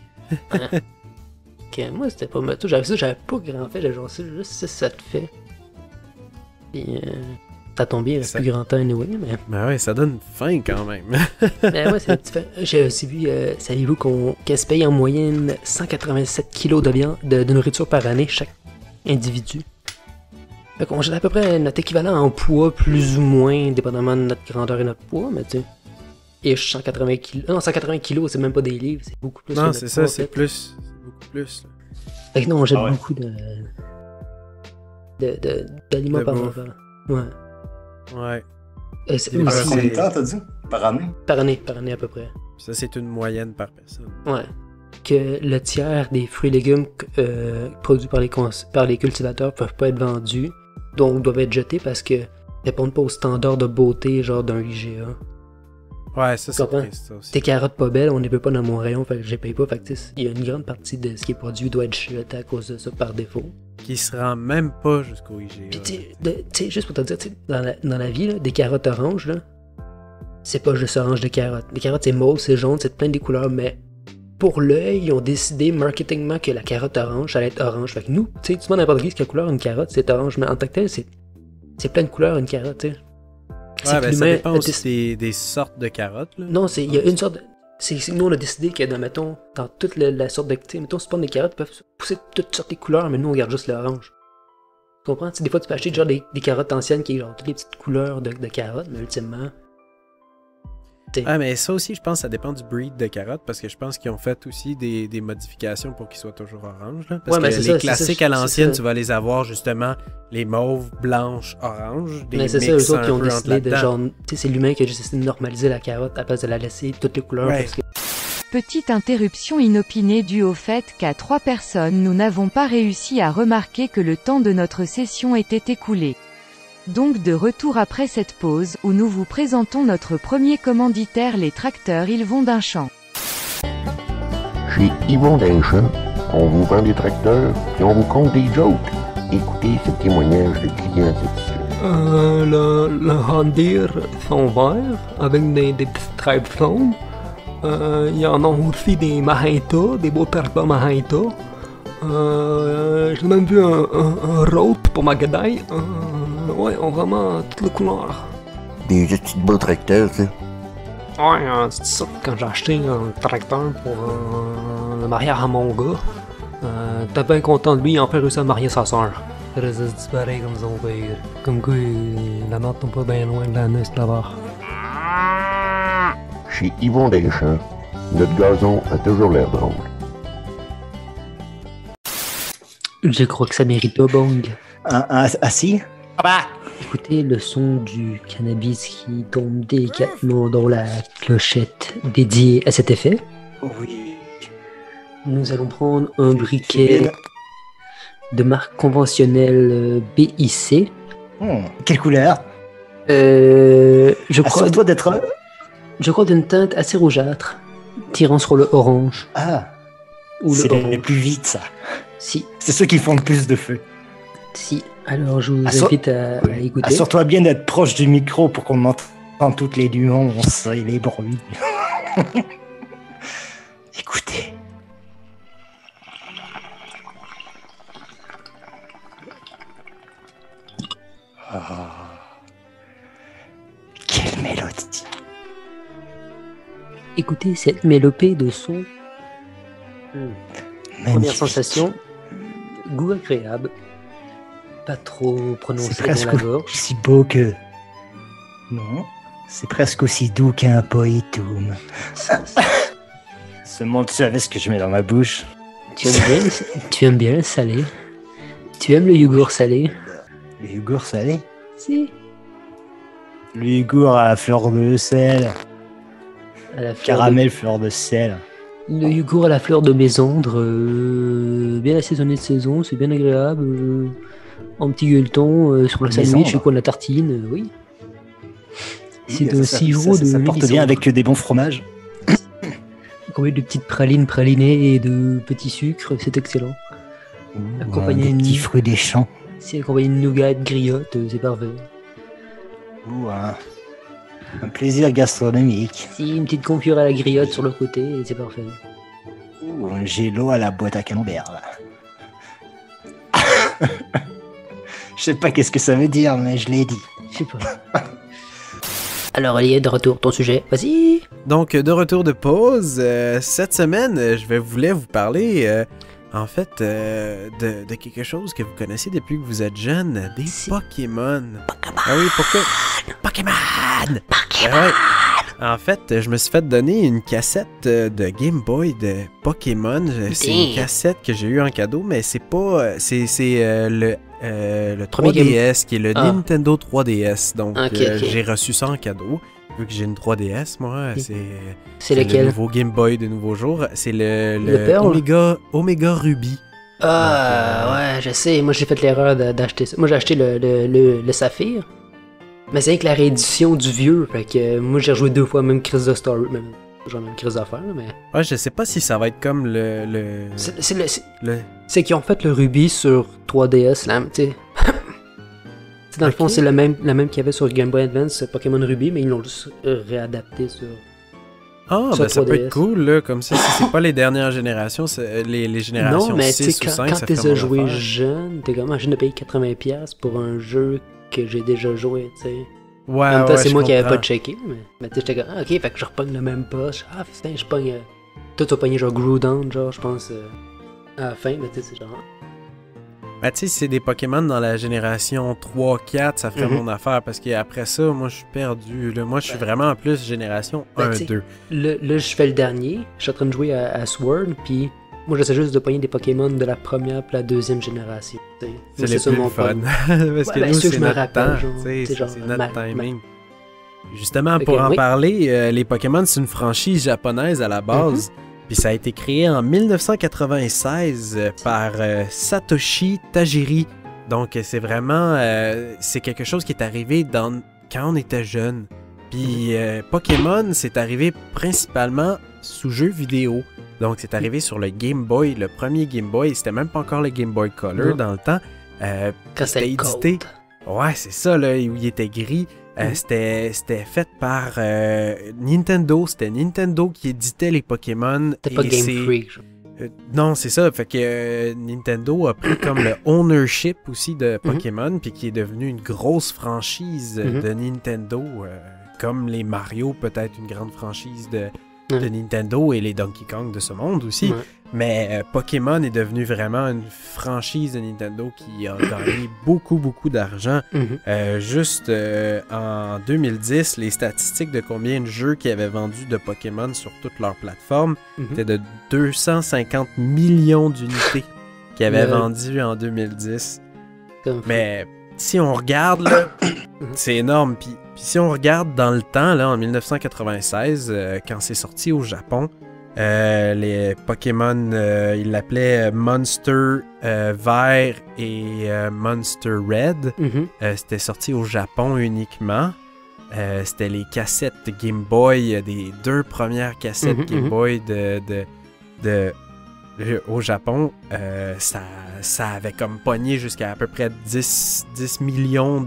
[SPEAKER 1] Ok, moi, c'était pas mal tout. J'avais pas grand fait, j'avais genre juste 6-7 faits. Puis, ça tombe bien, il reste
[SPEAKER 3] Ça-
[SPEAKER 1] plus grand temps anyway, mais...
[SPEAKER 3] Ben ouais, ça donne faim quand même.
[SPEAKER 1] Mais ouais, c'est différent. J'ai aussi vu, saviez-vous qu'elle se paye en moyenne 187 kilos de viande, de nourriture par année, chaque individu. Fait qu'on jette à peu près notre équivalent en poids, plus ou moins, dépendamment de notre grandeur et notre poids, mais tu sais. Et 180 kilos. Non, 180 kilos, c'est même pas des livres, c'est beaucoup plus. que
[SPEAKER 3] Non,
[SPEAKER 1] notre
[SPEAKER 3] c'est
[SPEAKER 1] poids,
[SPEAKER 3] ça,
[SPEAKER 1] en fait.
[SPEAKER 3] c'est plus. C'est beaucoup plus. Là.
[SPEAKER 1] Fait que non, on jette
[SPEAKER 2] Ah ouais.
[SPEAKER 1] beaucoup d'aliments
[SPEAKER 3] De
[SPEAKER 1] par
[SPEAKER 3] bouffe.
[SPEAKER 1] enfant. Ouais.
[SPEAKER 3] Ouais.
[SPEAKER 1] C'est
[SPEAKER 3] Des
[SPEAKER 2] Par
[SPEAKER 3] fois,
[SPEAKER 2] combien de
[SPEAKER 3] c'est-
[SPEAKER 2] temps, t'as dit? Par année?
[SPEAKER 1] par année à peu près.
[SPEAKER 3] Ça, c'est une moyenne par personne.
[SPEAKER 1] Ouais. Que le tiers des fruits et légumes produits par les cultivateurs peuvent pas être vendus, donc doivent être jetés parce que répondent pas aux standards de beauté genre d'un IGA.
[SPEAKER 3] Ouais, ça, c'est
[SPEAKER 1] Comprends?
[SPEAKER 3] triste, ça aussi.
[SPEAKER 1] Tes carottes pas belles, on les peut pas dans mon rayon, fait que je les paye pas, fait que tu sais, il y a une grande partie de ce qui est produit doit être jeté à cause de ça par défaut.
[SPEAKER 3] Qui se rend même pas jusqu'au IGA.
[SPEAKER 1] Puis tu sais, juste pour te dire, tu sais, dans la vie, là, des carottes oranges, là, c'est pas juste orange de carottes. Les carottes c'est mauve, c'est jaune, c'est plein des couleurs, mais pour l'œil, ils ont décidé marketingement que la carotte orange, ça allait être orange. Fait que nous, tu sais, tu demandes à n'importe qui quelle couleur une carotte, c'est orange. Mais en tant que tel, c'est plein de couleurs une carotte, tu sais.
[SPEAKER 3] Ouais, ben ça dépend aussi des sortes de carottes, là.
[SPEAKER 1] Non, il y a une sorte de... nous, on a décidé que, mettons, dans toute la sorte de... Tu sais, mettons, spawn des carottes peuvent pousser toutes sortes de couleurs, mais nous, on garde juste l'orange. Tu comprends? T'sais, des fois, tu peux acheter genre des carottes anciennes qui ont genre toutes les petites couleurs de carottes, mais ultimement...
[SPEAKER 3] Ah, mais ça aussi, je pense que ça dépend du breed de carottes, parce que je pense qu'ils ont fait aussi des modifications pour qu'ils soient toujours orange. Là, parce que les classiques à l'ancienne, tu vas les avoir justement les mauves, blanches, oranges.
[SPEAKER 1] Mais c'est ça, eux autres qui ont décidé de genre. Tu sais, c'est l'humain qui a juste essayé de normaliser la carotte à la place de la laisser toutes les couleurs.
[SPEAKER 3] Ouais.
[SPEAKER 1] Parce que...
[SPEAKER 8] Petite interruption inopinée due au fait qu'à 3 personnes nous n'avons pas réussi à remarquer que le temps de notre session était écoulé. Donc de retour après cette pause où nous vous présentons notre premier commanditaire, les tracteurs Ils vont d'un champ.
[SPEAKER 9] Chez Yvon Deschamps, on vous vend des tracteurs et on vous compte des jokes. Écoutez ce témoignage de client satisfait.
[SPEAKER 1] Le Hondir sont verts avec des petits stripes jaunes. Il y en a aussi des Mahindra, des beaux tracteurs Mahindra. J'ai même vu un Road pour Magaday. Ouais, on vraiment toutes les couleurs.
[SPEAKER 9] Des petits beaux tracteurs, ça.
[SPEAKER 1] Ouais, c'est ça. Quand j'ai acheté un tracteur pour le mariage à mon gars, t'es bien content de lui, il a enfin réussi à marier sa soeur. Ça reste pareil comme son père. Comme quoi, la mort tombe pas bien loin de la neige là-bas.
[SPEAKER 9] Chez Yvon Deschamps, notre gazon a toujours l'air drôle.
[SPEAKER 1] Je crois que ça mérite pas bong.
[SPEAKER 2] Assis? Ah
[SPEAKER 1] Écoutez le son du cannabis qui tombe délicatement dans la clochette dédiée à cet effet.
[SPEAKER 2] Oui.
[SPEAKER 1] Nous allons prendre un briquet de marque conventionnelle BIC.
[SPEAKER 2] Quelle couleur?
[SPEAKER 1] Je crois
[SPEAKER 2] Assure-toi d'être...
[SPEAKER 1] Je crois d'une teinte assez rougeâtre, tirant sur le orange.
[SPEAKER 2] Ah,
[SPEAKER 1] ou
[SPEAKER 2] c'est
[SPEAKER 1] le
[SPEAKER 2] les plus vite, ça.
[SPEAKER 1] Si.
[SPEAKER 2] C'est ceux qui font le plus de feu.
[SPEAKER 1] Si. Alors, je vous invite à écouter.
[SPEAKER 2] Assure-toi bien d'être proche du micro pour qu'on entende toutes les nuances et les bruits. Écoutez. Quelle mélodie.
[SPEAKER 1] Écoutez cette mélopée de son. Première sensation, goût agréable. Pas trop prononcé dans la gorge.
[SPEAKER 2] Aussi beau que... Non, c'est presque aussi doux qu'un poétum. Seulement tu savais ce que je mets dans ma bouche.
[SPEAKER 1] Tu aimes bien le salé? Tu aimes le yogourt salé?
[SPEAKER 2] Le yogourt salé?
[SPEAKER 1] Si.
[SPEAKER 2] Le yogourt à la fleur de sel. Caramel, fleur de sel.
[SPEAKER 1] Le yogourt à la fleur de mésandre, bien assaisonné de saison, c'est bien agréable. En petit gueuleton, sur le sandwich, ou quoi, la tartine, oui. C'est de sirop de
[SPEAKER 2] ça porte bien avec des bons fromages.
[SPEAKER 1] Combien de petites pralines pralinées et de petits sucres, c'est excellent.
[SPEAKER 2] Accompagné des petits fruits des champs.
[SPEAKER 1] C'est accompagné de nougat, de griotte, c'est parfait.
[SPEAKER 2] Un plaisir gastronomique.
[SPEAKER 1] Si, une petite confiture à la griotte sur le côté, c'est parfait.
[SPEAKER 2] Un gélo à la boîte à camembert, là. Je sais pas qu'est-ce que ça veut dire, mais je l'ai dit.
[SPEAKER 1] Je sais pas. Alors, Olivier, de retour, ton sujet, vas-y.
[SPEAKER 3] Donc, de retour de pause, cette semaine, je voulais vous parler, en fait, de quelque chose que vous connaissez depuis que vous êtes jeune, des Pokémon. Ah oui, Pokémon! Ouais. En fait, je me suis fait donner une cassette de Game Boy de Pokémon. C'est une cassette que j'ai eue en cadeau, mais c'est pas... C'est le 3DS, qui est le Nintendo 3DS. Donc, j'ai reçu ça en cadeau. Vu que j'ai une 3DS, moi, c'est
[SPEAKER 1] lequel?
[SPEAKER 3] Le nouveau Game Boy de nouveau jour. C'est le Omega Ruby.
[SPEAKER 1] Ouais, je sais. Moi, j'ai fait l'erreur d'acheter ça. Moi, j'ai acheté le Saphir. Mais c'est avec la réédition du vieux. Fait que moi, j'ai rejoué 2 fois même crise de story. Même, genre même crise d'affaires, mais...
[SPEAKER 3] Ouais, je sais pas si ça va être comme
[SPEAKER 1] C'est qu'ils ont fait le Ruby sur 3DS, là, tu sais. Dans le fond, c'est la même qu'il y avait sur Game Boy Advance, Pokémon Ruby, mais ils l'ont juste réadapté sur
[SPEAKER 3] Ah,
[SPEAKER 1] sur
[SPEAKER 3] ben ça peut
[SPEAKER 1] 3DS.
[SPEAKER 3] être cool, là, comme ça, si c'est pas les dernières générations, les générations
[SPEAKER 1] Non, mais
[SPEAKER 3] 6 ou
[SPEAKER 1] quand
[SPEAKER 3] 5, ça
[SPEAKER 1] t'es
[SPEAKER 3] ferait mon
[SPEAKER 1] joué
[SPEAKER 3] affaire.
[SPEAKER 1] jeune, t'es comme, je de payer 80$ pour un jeu que j'ai déjà joué, tu sais.
[SPEAKER 3] Ouais,
[SPEAKER 1] En même temps,
[SPEAKER 3] ouais,
[SPEAKER 1] c'est
[SPEAKER 3] je
[SPEAKER 1] moi qui avais
[SPEAKER 3] comprends.
[SPEAKER 1] pas checké, mais tu sais, j'étais comme, ok, fait que je repogne le même poste. Ah, putain, je pogne. Toi, tu as pogné genre Groudon, genre, je pense, à la fin, mais tu sais, c'est genre.
[SPEAKER 3] Ben, tu sais, si c'est des Pokémon dans la génération 3-4, ça ferait mon affaire, parce qu'après ça, moi, je suis perdu. Là. Moi, je suis vraiment en plus génération
[SPEAKER 1] Ben, tu sais,
[SPEAKER 3] 1-2.
[SPEAKER 1] Là, je fais le dernier, je suis en train de jouer à Sword, puis moi, j'essaie juste de pogner des Pokémon de la première puis la deuxième génération. Tu sais. Moi,
[SPEAKER 3] C'est les
[SPEAKER 1] ça
[SPEAKER 3] plus
[SPEAKER 1] mon
[SPEAKER 3] fun.
[SPEAKER 1] point.
[SPEAKER 3] Parce que
[SPEAKER 1] ben,
[SPEAKER 3] nous,
[SPEAKER 1] ceux que
[SPEAKER 3] c'est
[SPEAKER 1] je me
[SPEAKER 3] notre
[SPEAKER 1] rappelle,
[SPEAKER 3] temps.
[SPEAKER 1] genre,
[SPEAKER 3] Tu sais,
[SPEAKER 1] tu sais, genre,
[SPEAKER 3] c'est notre timing. Justement,
[SPEAKER 1] Ok,
[SPEAKER 3] pour en
[SPEAKER 1] oui.
[SPEAKER 3] parler, les Pokémon, c'est une franchise japonaise à la base. Puis ça a été créé en 1996 par Satoshi Tajiri. Donc c'est vraiment c'est quelque chose qui est arrivé quand on était jeune. Puis Pokémon, c'est arrivé principalement sous jeu vidéo. Donc c'est arrivé sur le Game Boy, le premier Game Boy. C'était même pas encore le Game Boy Color
[SPEAKER 1] Non.
[SPEAKER 3] dans le temps.
[SPEAKER 1] Quand
[SPEAKER 3] c'était édité. Ouais, c'est ça, là, où il était gris. C'était fait par Nintendo. C'était Nintendo qui éditait les Pokémon.
[SPEAKER 1] C'était pas
[SPEAKER 3] et
[SPEAKER 1] Game
[SPEAKER 3] c'est-
[SPEAKER 1] Freak. Genre.
[SPEAKER 3] non, c'est ça. Fait que Nintendo a pris comme le ownership aussi de Pokémon, puis qui est devenu une grosse franchise de Nintendo, comme les Mario, peut-être une grande franchise de Nintendo et les Donkey Kong de ce monde aussi.
[SPEAKER 1] Ouais.
[SPEAKER 3] Mais Pokémon est devenu vraiment une franchise de Nintendo qui a gagné beaucoup, beaucoup d'argent. Juste en 2010, les statistiques de combien de jeux qui avaient vendu de Pokémon sur toutes leurs plateformes étaient de 250 millions d'unités qui avaient vendu en 2010. Mais si on regarde, là, c'est énorme. Puis si on regarde dans le temps, là, en 1996, quand c'est sorti au Japon, les Pokémon, ils l'appelaient Monster Vert et Monster Red. C'était sorti au Japon uniquement. C'était les cassettes de Game Boy, des 2 premières cassettes Game Boy au Japon. Ça avait comme pogné jusqu'à à peu près 10 millions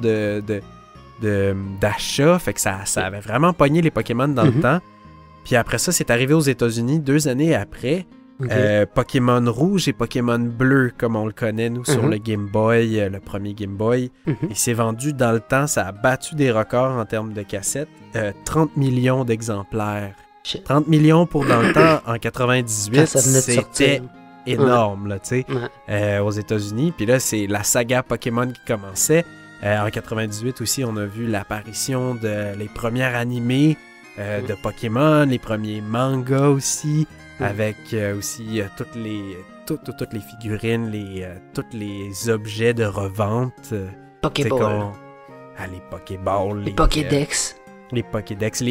[SPEAKER 3] d'achats. Fait que ça avait vraiment pogné les Pokémon dans le temps. Puis après ça, c'est arrivé aux États-Unis 2 années après. Pokémon rouge et Pokémon bleu, comme on le connaît, nous, sur le Game Boy, le premier Game Boy. Il s'est vendu dans le temps, ça a battu des records en termes de cassettes. 30 millions d'exemplaires. 30 millions pour dans le temps, en 98,
[SPEAKER 1] Quand ça venait de
[SPEAKER 3] c'était
[SPEAKER 1] sortir.
[SPEAKER 3] énorme, là, tu sais, aux États-Unis. Puis là, c'est la saga Pokémon qui commençait. En 98 aussi, on a vu l'apparition de les premières animées de Pokémon, les premiers mangas aussi, avec aussi toutes les figurines, tous les objets de revente.
[SPEAKER 1] Pokéball.
[SPEAKER 3] Les Pokéballs.
[SPEAKER 1] Les Pokédex.
[SPEAKER 3] Les Pokédex.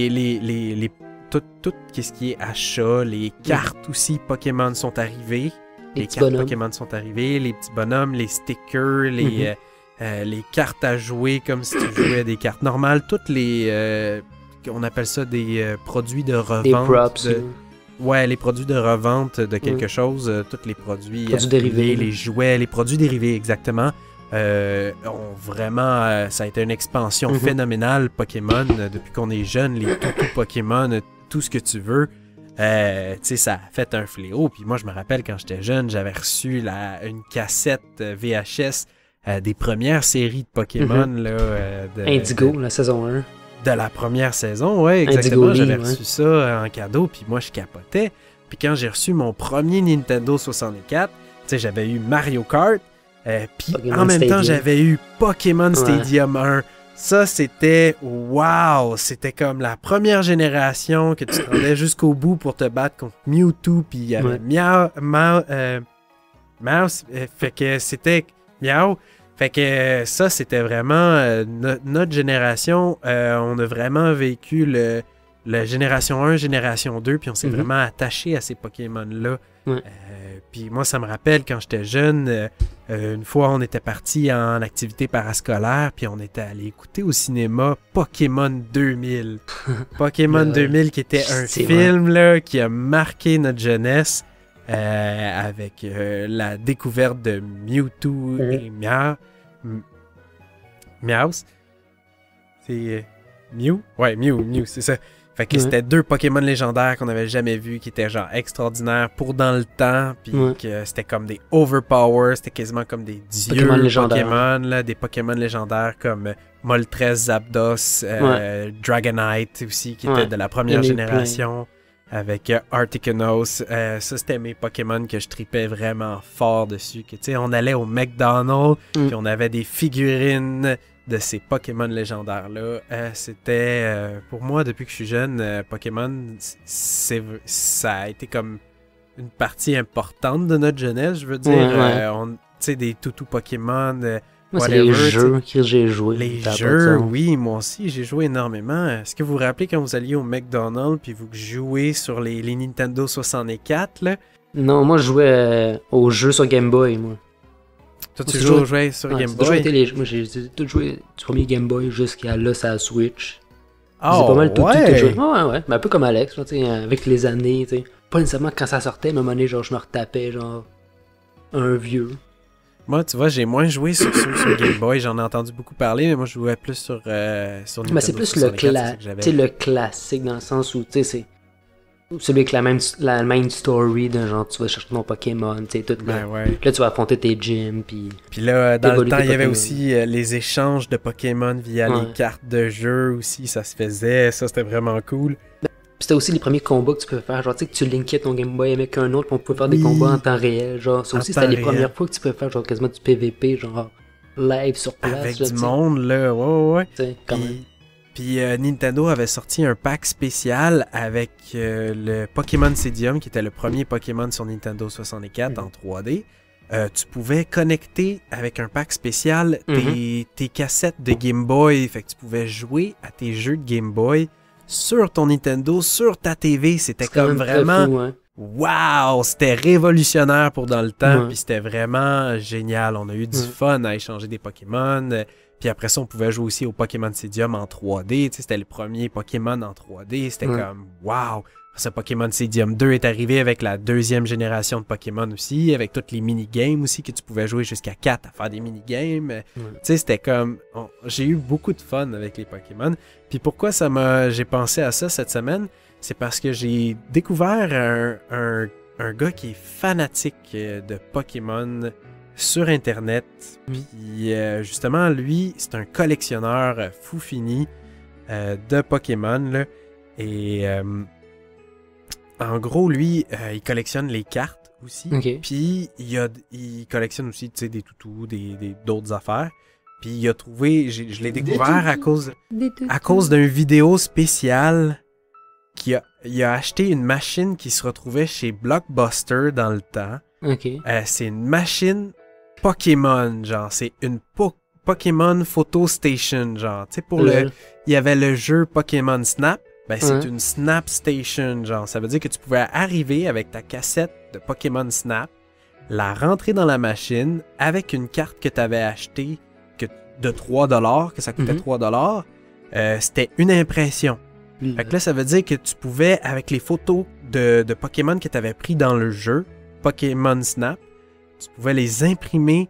[SPEAKER 3] Tout ce qui est achat, les cartes aussi Pokémon sont arrivées. Les cartes
[SPEAKER 1] bonhommes.
[SPEAKER 3] Pokémon sont arrivées, les petits bonhommes, les stickers, les cartes à jouer comme si tu jouais à des cartes normales, toutes les... on appelle ça des produits de revente.
[SPEAKER 1] Des props.
[SPEAKER 3] Ouais, les produits de revente de quelque chose, tous les produits
[SPEAKER 1] dérivés.
[SPEAKER 3] les jouets, les produits dérivés, exactement. Ont vraiment, ça a été une expansion phénoménale Pokémon depuis qu'on est jeune, les toutous Pokémon, tout ce que tu veux. Tu sais, ça a fait un fléau. Puis moi, je me rappelle quand j'étais jeune, j'avais reçu une cassette VHS des premières séries de Pokémon. Là,
[SPEAKER 1] Indigo, la saison 1.
[SPEAKER 3] De la première saison, ouais, exactement.
[SPEAKER 1] Indigo
[SPEAKER 3] J'avais
[SPEAKER 1] Lee,
[SPEAKER 3] reçu ça en cadeau, puis moi, je capotais. Puis quand j'ai reçu mon premier Nintendo 64, tu sais, j'avais eu Mario Kart, puis en même temps, j'avais eu Pokémon Stadium 1. Ça, c'était wow! C'était comme la première génération que tu te rendais jusqu'au bout pour te battre contre Mewtwo, puis il y avait Mouse, fait que c'était Miaou. Fait que ça, c'était vraiment notre génération. On a vraiment vécu la génération 1, génération 2, puis on s'est vraiment attaché à ces Pokémon-là. Puis moi, ça me rappelle quand j'étais jeune, une fois, on était parti en activité parascolaire, puis on était allé écouter au cinéma Pokémon 2000. Pokémon 2000 qui était un film là, qui a marqué notre jeunesse avec la découverte de Mewtwo et Meowth. C'est Mew? Ouais, Mew, c'est ça. Fait que c'était 2 Pokémon légendaires qu'on avait jamais vus, qui étaient genre extraordinaires pour dans le temps, puis que c'était comme des overpower, c'était quasiment comme des dieux Pokémon, là, des Pokémon légendaires comme Moltres, Zapdos, Dragonite aussi, qui était de la première génération, avec Articuno. Ça, c'était mes Pokémon que je tripais vraiment fort dessus. Que, tu sais, on allait au McDonald's, puis on avait des figurines de ces Pokémon légendaires-là. C'était, pour moi, depuis que je suis jeune, Pokémon, ça a été comme une partie importante de notre jeunesse, je veux dire. Tu sais, des toutous Pokémon,
[SPEAKER 1] moi, c'est les jeux que j'ai joués.
[SPEAKER 3] Les jeux, oui, moi aussi, j'ai joué énormément. Est-ce que vous vous rappelez quand vous alliez au McDonald's puis vous jouez sur les Nintendo 64, là?
[SPEAKER 1] Non, moi, je jouais aux jeux sur Game Boy, moi.
[SPEAKER 3] Toi, tu jouais sur Game Boy?
[SPEAKER 1] Moi, j'ai tout joué du premier Game Boy jusqu'à là, ça Switch.
[SPEAKER 3] Oh,
[SPEAKER 1] c'est pas mal tout joué. Ouais. Mais un peu comme Alex, là, avec les années, t'sais. Pas nécessairement quand ça sortait, mais à un moment donné, genre, je me retapais, genre, un vieux.
[SPEAKER 3] Moi, tu vois, j'ai moins joué sur Game Boy, j'en ai entendu beaucoup parler, mais moi, je jouais plus sur Nintendo.
[SPEAKER 1] Mais c'est plus le classique, dans le sens où, tu sais, c'est celui avec la même story d'un genre, tu vas chercher ton Pokémon, tu sais, tout là. Là, tu vas affronter tes gyms, puis
[SPEAKER 3] là, dans le temps, il y avait aussi les échanges de Pokémon via les cartes de jeu aussi, ça se faisait, ça, c'était vraiment cool.
[SPEAKER 1] C'était aussi les premiers combats que tu pouvais faire, genre, tu sais, que tu linkais ton Game Boy avec un autre, puis on pouvait faire des combats en temps réel, genre, ça aussi, c'était les premières fois que tu pouvais faire, genre, quasiment du PVP, genre, live sur place.
[SPEAKER 3] Avec
[SPEAKER 1] là,
[SPEAKER 3] du monde, là, ouais.
[SPEAKER 1] Tu sais, quand même.
[SPEAKER 3] Puis Nintendo avait sorti un pack spécial avec le Pokémon Stadium, qui était le premier Pokémon sur Nintendo 64 en 3D. Tu pouvais connecter avec un pack spécial tes cassettes de Game Boy, fait que tu pouvais jouer à tes jeux de Game Boy sur ton Nintendo, sur ta TV. C'était comme vraiment...
[SPEAKER 1] Fou, hein?
[SPEAKER 3] Wow! C'était révolutionnaire pour dans le temps, puis c'était vraiment génial. On a eu du fun à échanger des Pokémon. Puis après ça, on pouvait jouer aussi au Pokémon Stadium en 3D. Tu sais, c'était le premier Pokémon en 3D. C'était comme wow! Ce Pokémon Stadium 2 est arrivé avec la 2e génération de Pokémon aussi, avec toutes les mini-games aussi, que tu pouvais jouer jusqu'à 4 à faire des mini-games. Tu sais, c'était comme... J'ai eu beaucoup de fun avec les Pokémon. Puis pourquoi j'ai pensé à ça cette semaine? C'est parce que j'ai découvert un gars qui est fanatique de Pokémon sur Internet. Puis justement, lui, c'est un collectionneur fou fini de Pokémon, là. Et en gros, lui, il collectionne les cartes aussi. Puis il collectionne aussi, tu sais, des toutous, d'autres affaires. Puis il a trouvé, je l'ai découvert à cause d'une vidéo spéciale il a acheté une machine qui se retrouvait chez Blockbuster dans le temps. C'est une machine Pokémon, genre, c'est une Pokémon Photo Station, genre, tu sais, il y avait le jeu Pokémon Snap, c'est une Snap Station, genre, ça veut dire que tu pouvais arriver avec ta cassette de Pokémon Snap, la rentrer dans la machine avec une carte que tu avais achetée de 3$, que ça coûtait 3$, c'était une impression. Fait que là, ça veut dire que tu pouvais, avec les photos de Pokémon que tu avais pris dans le jeu, Pokémon Snap, tu pouvais les imprimer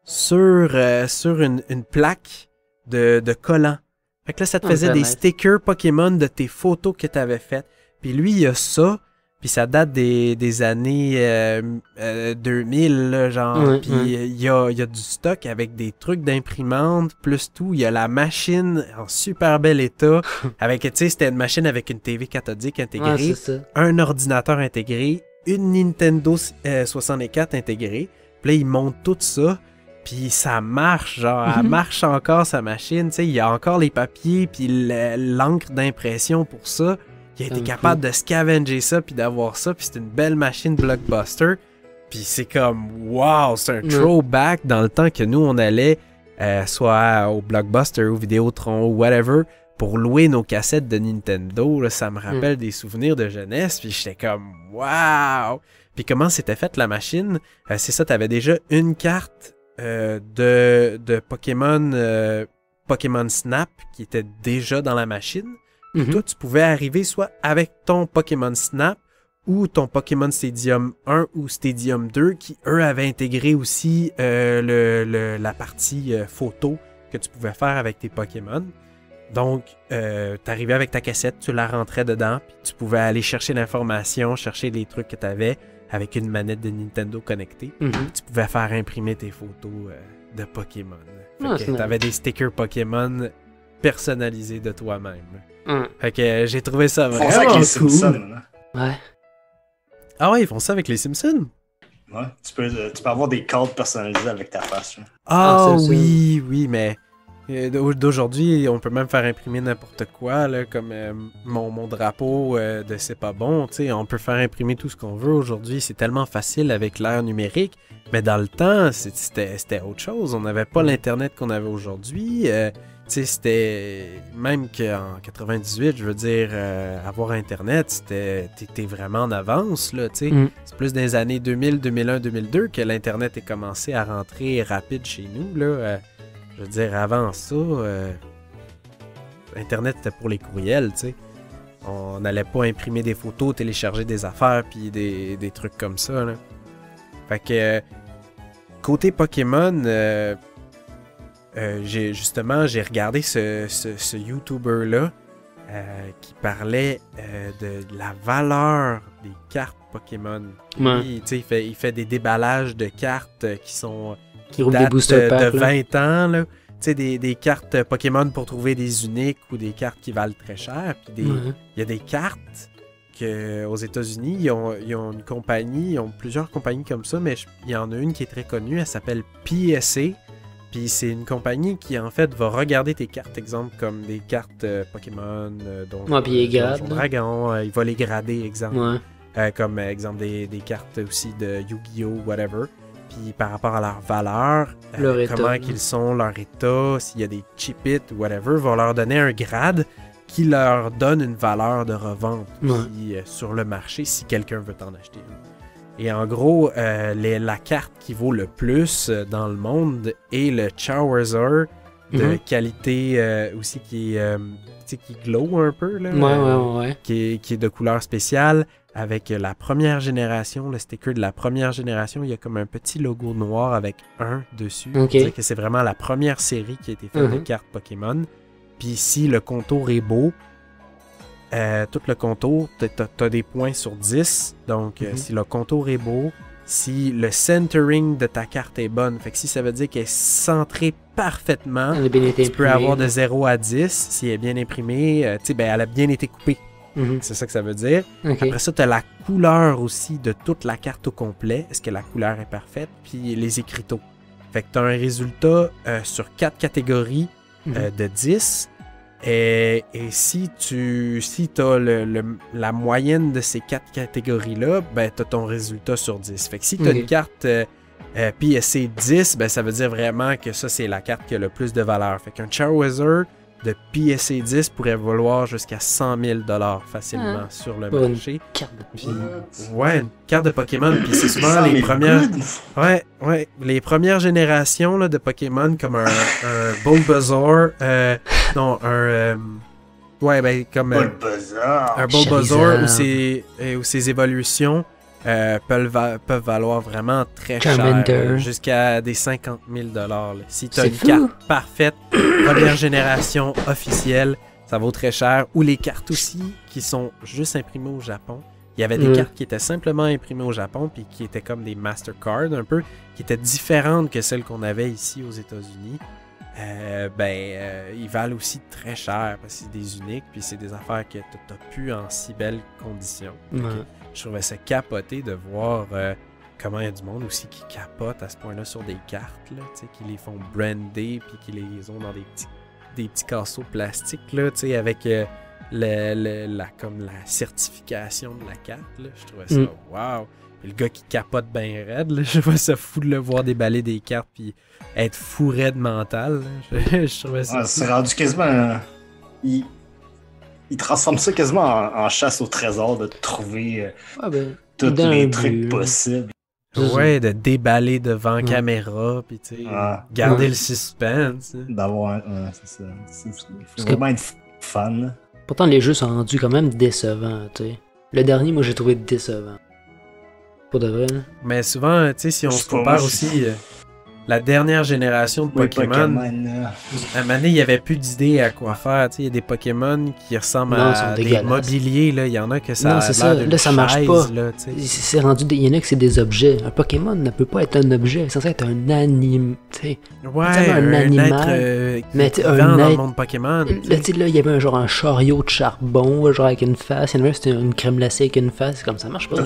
[SPEAKER 3] sur une plaque de collants. Fait que là, ça te faisait des stickers Pokémon de tes photos que tu avais faites. Puis lui, il a ça, puis ça date des années 2000, là, genre. Puis il y a du stock avec des trucs d'imprimante, plus tout. Il y a la machine en super bel état. Avec, tu sais, c'était une machine avec une TV cathodique intégrée, un ordinateur intégré, une Nintendo 64 intégrée. Puis là, il monte tout ça. Puis ça marche, genre, elle marche encore, sa machine. Tu sais, il y a encore les papiers, puis l'encre d'impression pour ça. Il a été capable de scavenger ça, puis d'avoir ça. Puis c'est une belle machine Blockbuster. Puis c'est comme, wow, c'est un throwback dans le temps que nous, on allait soit au Blockbuster, au Vidéotron, ou whatever, pour louer nos cassettes de Nintendo. Là, ça me rappelle des souvenirs de jeunesse. Puis j'étais comme, wow! Puis comment s'était faite la machine? C'est ça, t'avais déjà une carte de Pokémon Pokémon Snap qui était déjà dans la machine. Toi, tu pouvais arriver soit avec ton Pokémon Snap ou ton Pokémon Stadium 1 ou Stadium 2 qui, eux, avaient intégré aussi la partie photo que tu pouvais faire avec tes Pokémon. Donc, t'arrivais avec ta cassette, tu la rentrais dedans, puis tu pouvais aller chercher l'information, chercher les trucs que t'avais avec une manette de Nintendo connectée. Tu pouvais faire imprimer tes photos de Pokémon. Fait que t'avais des stickers Pokémon personnalisés de toi-même. Fait que j'ai trouvé ça vraiment
[SPEAKER 2] cool. Ils font ça avec les
[SPEAKER 3] Simpsons.
[SPEAKER 1] Ouais.
[SPEAKER 3] Ah ouais, ils font ça avec les Simpsons?
[SPEAKER 2] Ouais, tu peux avoir des cartes personnalisées avec ta face.
[SPEAKER 3] Ah oui, mais d'aujourd'hui, on peut même faire imprimer n'importe quoi, là, comme mon drapeau de C'est pas bon, tu sais, on peut faire imprimer tout ce qu'on veut aujourd'hui, c'est tellement facile avec l'ère numérique, mais dans le temps, c'était autre chose, on n'avait pas l'Internet qu'on avait aujourd'hui, tu sais, c'était, même qu'en 98, je veux dire, avoir Internet, t'étais vraiment en avance, là, tu sais, c'est plus des années 2000, 2001, 2002 que l'Internet est commencé à rentrer rapide chez nous, là, je veux dire, avant ça, Internet, c'était pour les courriels, tu sais. On n'allait pas imprimer des photos, télécharger des affaires, puis des trucs comme ça, là. Fait que, côté Pokémon, j'ai regardé ce YouTuber-là qui parlait de la valeur des cartes Pokémon. Ouais. Il fait des déballages de cartes qui datent de 20 ans, là. Tu sais, des cartes Pokémon pour trouver des uniques ou des cartes qui valent très cher. Puis il y a des cartes qu'aux États-Unis, ils ont une compagnie, ils ont plusieurs compagnies comme ça, mais il y en a une qui est très connue, elle s'appelle PSA. Puis c'est une compagnie qui, en fait, va regarder tes cartes, exemple, comme des cartes Pokémon,
[SPEAKER 1] Donjon
[SPEAKER 3] Dragon, il va les grader, exemple. Comme, exemple, des cartes aussi de Yu-Gi-Oh! Whatever. Puis par rapport à leur valeur, comment qu'ils sont, leur état, s'il y a des chip-it ou whatever, va leur donner un grade qui leur donne une valeur de revente sur le marché si quelqu'un veut t'en acheter une. Et en gros, la carte qui vaut le plus dans le monde est le Charizard de qualité aussi qui glow un peu, là, qui est de couleur spéciale. Avec la première génération, le sticker de la première génération, il y a comme un petit logo noir avec 1 dessus. C'est-à-dire que c'est vraiment la première série qui a été faite de cartes Pokémon. Puis si le contour est beau, tout le contour, t'as des points sur 10. Donc si le contour est beau, si le centering de ta carte est bonne, fait que si ça veut dire qu'elle est centrée parfaitement, tu peux avoir de 0 à 10. Si elle est bien imprimée, elle a bien été coupée. C'est ça que ça veut dire. Après ça, tu as la couleur aussi de toute la carte au complet. Est-ce que la couleur est parfaite? Puis les écriteaux. Fait que tu as un résultat sur 4 catégories de 10. Et si tu as la moyenne de ces 4 catégories-là, ben, tu as ton résultat sur 10. Fait que si tu as une carte PSA 10, ben, ça veut dire vraiment que ça, c'est la carte qui a le plus de valeur. Fait qu'un Charizard de PSA 10 pourrait valoir jusqu'à 100 000 $ facilement sur le marché. Une carte de Pokémon. Puis c'est souvent les premières... les premières générations là, de Pokémon, comme un Bulbasaur. Comme un Bulbasaur où ses évolutions peuvent valoir vraiment très cher, jusqu'à des 50 000 $. Si tu as une carte parfaite, première génération officielle, ça vaut très cher. Ou les cartes aussi qui sont juste imprimées au Japon. Il y avait des cartes qui étaient simplement imprimées au Japon puis qui étaient comme des Mastercard un peu, qui étaient différentes que celles qu'on avait ici aux États-Unis. Ils valent aussi très cher parce que c'est des uniques puis c'est des affaires que tu n'as plus en si belles conditions. Je trouvais ça capoté de voir comment il y a du monde aussi qui capote à ce point-là sur des cartes, là, qui les font brander puis qui les ont dans des petits casseaux plastiques là, avec la certification de la carte. Là. Je trouvais ça wow! Puis le gars qui capote bien raide, là, je trouvais ça fou de le voir déballer des cartes puis être fou raide mental. Je trouvais ça.
[SPEAKER 2] C'est rendu quasiment. Il transforme ça quasiment en chasse au trésor de trouver tous les trucs possibles.
[SPEAKER 3] Ouais, de déballer devant caméra, puis tu sais, garder le suspense.
[SPEAKER 2] D'avoir, c'est ça. Il faut vraiment être fan.
[SPEAKER 1] Pourtant, les jeux sont rendus quand même décevants, tu sais. Le dernier, moi, j'ai trouvé décevant. Pour de vrai, là.
[SPEAKER 3] Mais souvent, tu sais, si on se compare aussi... la dernière génération de Pokémon, à un moment donné, il n'y avait plus d'idées à quoi faire. Il y a des Pokémon qui ressemblent à des mobiliers. Il y en a que ça
[SPEAKER 1] non, c'est ça. Là, ça marche pas. C'est rendu il y en a que c'est des objets. Un Pokémon ne peut pas être un objet. C'est censé être un anime.
[SPEAKER 3] Ouais, un animal. Mais dans le monde Pokémon.
[SPEAKER 1] Là, il y avait un chariot de charbon, genre avec une face. Il y en a un, c'était une crème glacée avec une face. Comme ça marche pas.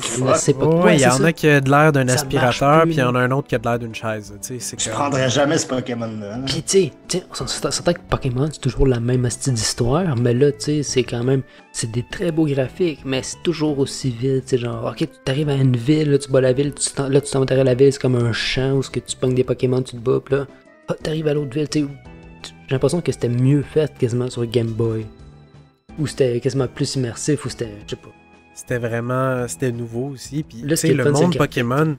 [SPEAKER 3] Il y en a qui a de l'air d'un aspirateur, puis il y en a un autre qui a de l'air d'une chaise.
[SPEAKER 2] Je prendrais jamais ce Pokémon-là.
[SPEAKER 1] Puis tu sais, on s'entend que Pokémon, c'est toujours la même style d'histoire, mais là, tu sais, c'est quand même, c'est des très beaux graphiques, mais c'est toujours aussi vite, tu sais, genre, ok, tu t'arrives à une ville, là, tu bats la ville, tu t'en vas derrière la ville, c'est comme un champ où tu pognes des Pokémon, tu te bats, pis là, t'arrives à l'autre ville, tu sais, j'ai l'impression que c'était mieux fait quasiment sur Game Boy, ou c'était quasiment plus immersif, ou c'était, je sais pas.
[SPEAKER 3] C'était nouveau aussi, puis tu sais, le monde Pokémon...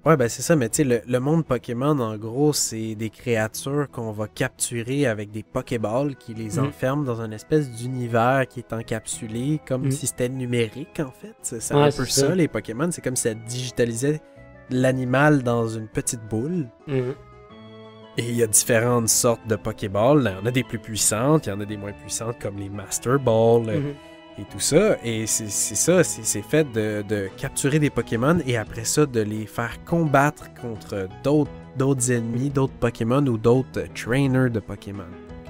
[SPEAKER 3] Ouais, ben c'est ça, mais tu sais, le monde Pokémon, en gros, c'est des créatures qu'on va capturer avec des Pokéballs qui les enferment dans une espèce d'univers qui est encapsulé, comme si c'était numérique, en fait. C'est un peu ça, les Pokémon. C'est comme si ça digitalisait l'animal dans une petite boule. Et il y a différentes sortes de Pokéballs. Il y en a des plus puissantes, il y en a des moins puissantes, comme les Master Balls. Et tout ça, et c'est ça, c'est fait de capturer des Pokémon et après ça, de les faire combattre contre d'autres ennemis, d'autres Pokémon ou d'autres trainers de Pokémon.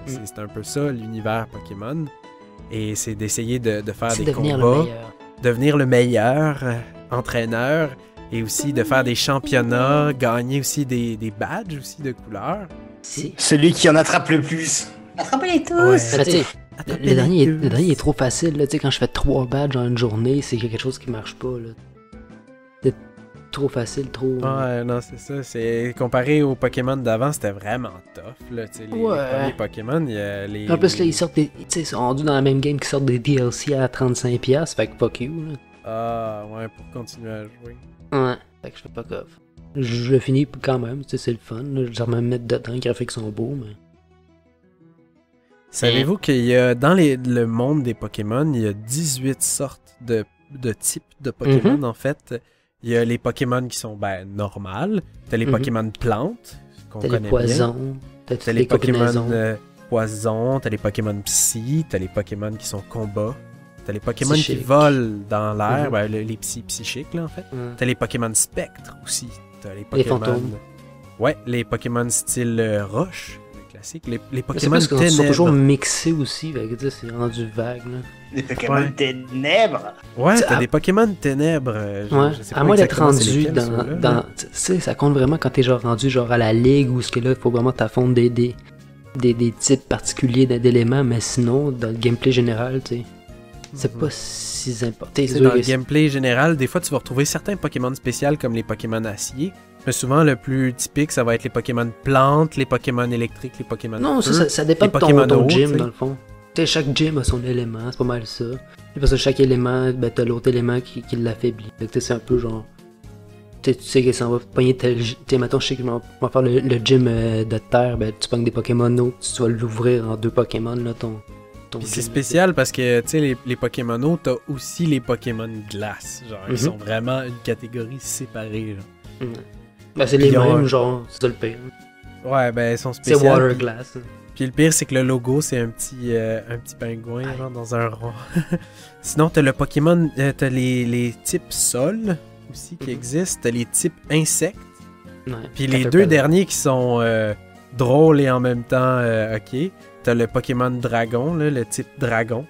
[SPEAKER 3] C'est un peu ça, l'univers Pokémon. Et c'est d'essayer de faire des combats, devenir le meilleur entraîneur, et aussi de faire des championnats, gagner aussi des badges aussi de couleurs.
[SPEAKER 2] Celui qui en attrape le plus.
[SPEAKER 7] Attrapez-les tous!
[SPEAKER 1] Ouais. Le dernier est trop facile, là, tu sais, quand je fais 3 badges en une journée, c'est quelque chose qui marche pas, là. C'est trop facile, trop...
[SPEAKER 3] Ouais, non, c'est ça, c'est... Comparé aux Pokémon d'avant, c'était vraiment tough, là, tu sais, les premiers Pokémon, il y a les...
[SPEAKER 1] En plus, là, ils sortent des... Tu sais, ils sont rendus dans la même game qui sortent des DLC à 35$, fait que fuck you, là.
[SPEAKER 3] Ah, ouais, pour continuer à jouer.
[SPEAKER 1] Ouais, fait que je fais pas coff. Je le finis quand même, tu sais, c'est le fun, là, je vais me mettre dedans, les graphiques sont beaux, mais...
[SPEAKER 3] Savez-vous qu'il y a, dans le monde des Pokémon, il y a 18 sortes de types de Pokémon, en fait. Il y a les Pokémon qui sont, normales. T'as les Pokémon plantes, qu'on connaît bien. T'as les Pokémon poison, t'as les Pokémon psy, t'as les Pokémon qui sont combat. T'as les Pokémon qui volent dans l'air, les psychiques, là, en fait. T'as les Pokémon spectres aussi. T'as les Pokémon...
[SPEAKER 1] Les fantômes.
[SPEAKER 3] Ouais, les Pokémon style roche. Les Pokémon
[SPEAKER 1] ténèbres. Ils sont toujours mixés aussi, c'est rendu vague. Là.
[SPEAKER 2] Les Pokémon ténèbres.
[SPEAKER 3] Ouais, t'as des Pokémon ténèbres.
[SPEAKER 1] À moins d'être rendu dans tu sais, ça compte vraiment quand t'es genre rendu genre à la ligue ou ce que là, il faut vraiment t'affondre des types particuliers d'éléments, mais sinon, dans le gameplay général, tu sais, c'est pas si important.
[SPEAKER 3] Dans le gameplay général, des fois, tu vas retrouver certains Pokémon spéciaux comme les Pokémon acier. Mais souvent, le plus typique, ça va être les Pokémon plantes, les Pokémon électriques, les Pokémon
[SPEAKER 1] non,
[SPEAKER 3] feu,
[SPEAKER 1] ça dépend de ton gym, dans le fond. T'sais, chaque gym a son élément, c'est pas mal ça. Et parce que chaque élément, t'as l'autre élément qui l'affaiblit. C'est un peu genre... Tu sais que ça va pogner tel... T'sais, mettons, je sais que je vais faire le gym de terre, tu pognes des Pokémon autres, tu vas l'ouvrir en 2 Pokémon, là, ton
[SPEAKER 3] Puis c'est spécial parce que, tu sais, les Pokémon, t'as aussi les Pokémon glace. Genre, ils sont vraiment une catégorie séparée, là.
[SPEAKER 1] C'est les mêmes, genre, c'est ça le pire.
[SPEAKER 3] Ouais, ils sont spéciaux.
[SPEAKER 1] C'est Water Glass.
[SPEAKER 3] Puis le pire, c'est que le logo, c'est un petit pingouin, genre, dans un rond. Sinon, t'as le Pokémon, t'as les types sol aussi qui existent, t'as les types insectes. Puis les 2 derniers qui sont drôles et en même temps ok. T'as le Pokémon dragon, là, le type dragon.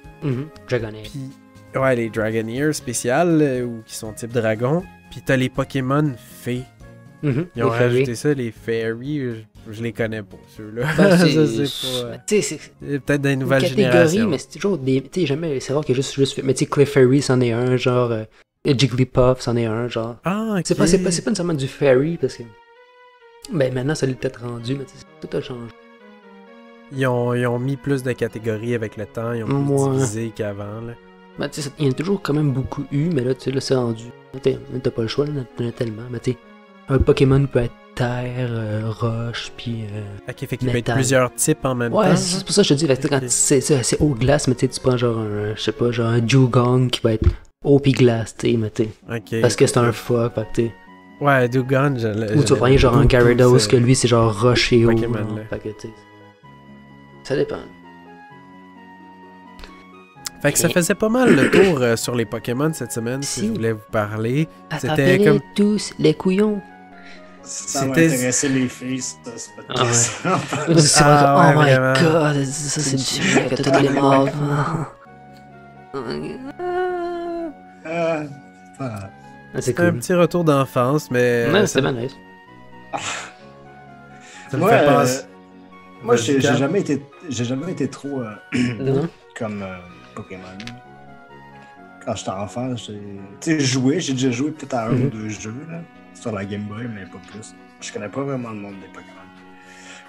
[SPEAKER 1] Dragonair.
[SPEAKER 3] Puis, ouais, les Dragonair spéciales, ou qui sont type dragon. Puis t'as les Pokémon fées. Ils ont rajouté ça, les fairies, je les connais pas, ceux-là.
[SPEAKER 1] C'est
[SPEAKER 3] peut-être des nouvelles générations.
[SPEAKER 1] Mais c'est toujours des... Tu sais, jamais, c'est rare que juste mais tu sais, Clefairy, c'en est un, genre... Jigglypuff, c'en est un, genre...
[SPEAKER 3] Ah, ok.
[SPEAKER 1] C'est pas nécessairement du fairy, parce que... maintenant, ça l'est peut-être rendu, mais tout a changé.
[SPEAKER 3] Ils ont mis plus de catégories avec le temps, ils ont plus divisé qu'avant, là.
[SPEAKER 1] Tu sais, il y en a toujours quand même beaucoup eu, mais là, tu sais, là, c'est rendu. T'as pas le choix, là, t'en as tellement, mais tu sais... Un Pokémon peut être terre, roche, puis
[SPEAKER 3] ok, fait qu'il peut être plusieurs types en même temps.
[SPEAKER 1] Ouais, c'est pour ça que je te dis, quand c'est eau glace, mais tu prends genre un, je sais pas, genre un Dugong qui va être eau pis glace, tu sais, mais tu parce que c'est un fuck, fait que
[SPEAKER 3] Ouais, Dewgong,
[SPEAKER 1] Ou tu vas prendre genre un Gyarados, que lui c'est genre roche et eau.
[SPEAKER 3] Pokémon, là.
[SPEAKER 1] Fait que, tu sais, ça dépend.
[SPEAKER 3] Fait que ça faisait pas mal le tour sur les Pokémon cette semaine, si je voulais vous parler. C'était comme...
[SPEAKER 1] tous les couillons.
[SPEAKER 2] Ça m'intéressait les filles, ça, c'est pas
[SPEAKER 1] Ah
[SPEAKER 2] ouais.
[SPEAKER 1] Oh my
[SPEAKER 3] vraiment.
[SPEAKER 1] god, ça c'est du sujet que toutes les morts. C'est
[SPEAKER 3] C'était un
[SPEAKER 1] cool.
[SPEAKER 3] petit retour d'enfance, mais...
[SPEAKER 1] Ouais, c'était bien nice.
[SPEAKER 3] Ça me fait penser...
[SPEAKER 2] Moi, j'ai jamais été trop
[SPEAKER 1] Non.
[SPEAKER 2] comme Pokémon. Quand j'étais enfant, j'ai déjà joué peut-être à un ou deux jeux là, sur la Game Boy, mais pas plus. Je connais pas vraiment le monde des Pokémon.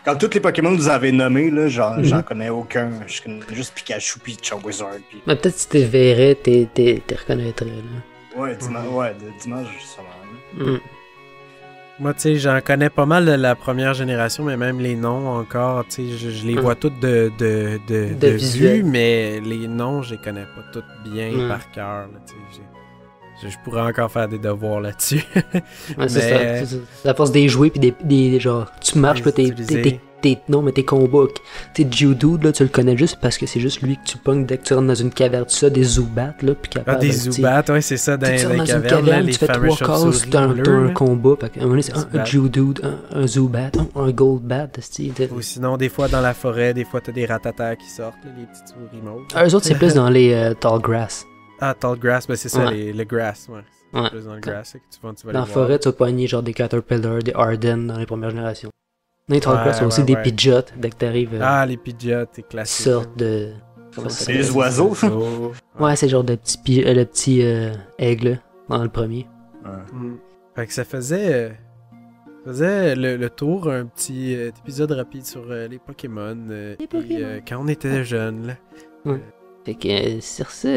[SPEAKER 2] Quand tous les Pokémon que vous avez nommés, là, j'en connais aucun. Je connais juste Pikachu puis Charizard. Puis...
[SPEAKER 1] Mais peut-être si tu verrais, t'es reconnaîtrais là.
[SPEAKER 2] Ouais, d'image, sûrement.
[SPEAKER 3] Moi, tu sais, j'en connais pas mal de la première génération, mais même les noms encore, tu sais, je les vois toutes de vue, mais les noms, je les connais pas toutes bien par cœur, là, tu sais. Je pourrais encore faire des devoirs là-dessus.
[SPEAKER 1] Ouais, c'est ça. La force des jouer, puis des genre, tu marches, puis tes combats. Tu sais, Geodude, là, tu le connais juste parce que c'est juste lui que tu pognes dès que tu rentres dans une caverne, tu sais, des Zubats, là, puis capable.
[SPEAKER 3] Ah, des Zubats, ouais, c'est ça, dans les cavernes, là, les
[SPEAKER 1] tu fais
[SPEAKER 3] fameux
[SPEAKER 1] 3 cases, t'as un combat, fait qu'à un moment donné, c'est un Geodude, un Zubat, un Goldbat,
[SPEAKER 3] ou sinon, des fois, dans la forêt, des fois, t'as des ratatas qui sortent, là, les petites souris mauves.
[SPEAKER 1] Eux autres, c'est plus dans les Tall Grass.
[SPEAKER 3] Ah, Tall Grass, ben c'est ça,
[SPEAKER 1] Ouais.
[SPEAKER 3] le Grass, ouais. C'est
[SPEAKER 1] Ouais.
[SPEAKER 3] plus dans le Grass, que tu vas
[SPEAKER 1] Dans
[SPEAKER 3] les
[SPEAKER 1] la
[SPEAKER 3] voir.
[SPEAKER 1] forêt, tu vas pogner genre des Caterpillars, des Arden dans les premières générations. Dans les Tall Grass, il y a aussi
[SPEAKER 3] ouais,
[SPEAKER 1] des
[SPEAKER 3] ouais.
[SPEAKER 1] Pidgeot, dès que t'arrives.
[SPEAKER 3] Ah, les Pidgeot, c'est classique.
[SPEAKER 1] Sorte de. Comment ça
[SPEAKER 2] C'est
[SPEAKER 1] s'appelle?
[SPEAKER 2] les oiseaux.
[SPEAKER 1] Ouais, c'est genre le petit aigle dans le premier.
[SPEAKER 3] Fait que ça faisait le tour, un petit épisode rapide sur les Pokémon, quand on était jeunes, là.
[SPEAKER 1] Ouais. Fait que sur ça,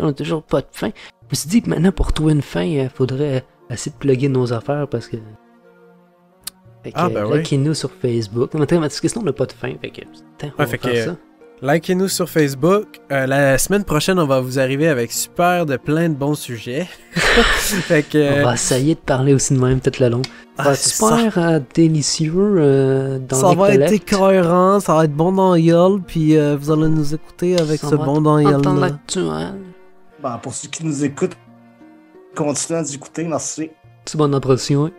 [SPEAKER 1] on a toujours pas de fin. Je me suis dit que maintenant, pour trouver une fin, il faudrait essayer de plugger nos affaires parce que. Fait que likez-nous sur Facebook. Parce que sinon, on n'a pas de fin. Fait que. Putain, on va faire ça.
[SPEAKER 3] Likez-nous sur Facebook. La semaine prochaine, on va vous arriver avec plein de bons sujets. Fait que,
[SPEAKER 1] on va essayer de parler aussi de même tout le long. Ça va être super délicieux dans
[SPEAKER 3] ça
[SPEAKER 1] les
[SPEAKER 3] va
[SPEAKER 1] collectes.
[SPEAKER 3] être écœurant, ça va être bon dans la gueule, puis vous allez nous écouter avec
[SPEAKER 1] Ça
[SPEAKER 3] ce
[SPEAKER 1] va
[SPEAKER 3] bon
[SPEAKER 1] être
[SPEAKER 3] dans la
[SPEAKER 1] en temps
[SPEAKER 3] gueule.
[SPEAKER 1] actuel.
[SPEAKER 2] Ben, pour ceux qui nous écoutent, continuez à nous écouter, merci.
[SPEAKER 1] C'est bonne impression.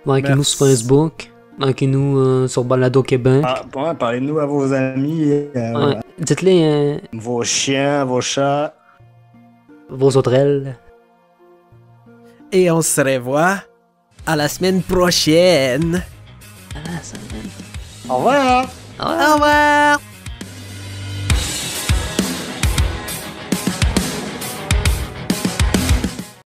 [SPEAKER 1] Likez-nous
[SPEAKER 3] Merci.
[SPEAKER 1] sur Facebook. Likez-nous sur Balado Québec.
[SPEAKER 2] Bon, parlez-nous à vos amis,
[SPEAKER 1] Ouais. Dites-les
[SPEAKER 2] vos chiens, vos chats.
[SPEAKER 1] vos autres ailes.
[SPEAKER 3] Et on se revoit à la semaine prochaine.
[SPEAKER 1] À la semaine.
[SPEAKER 2] Au revoir!
[SPEAKER 1] Au revoir!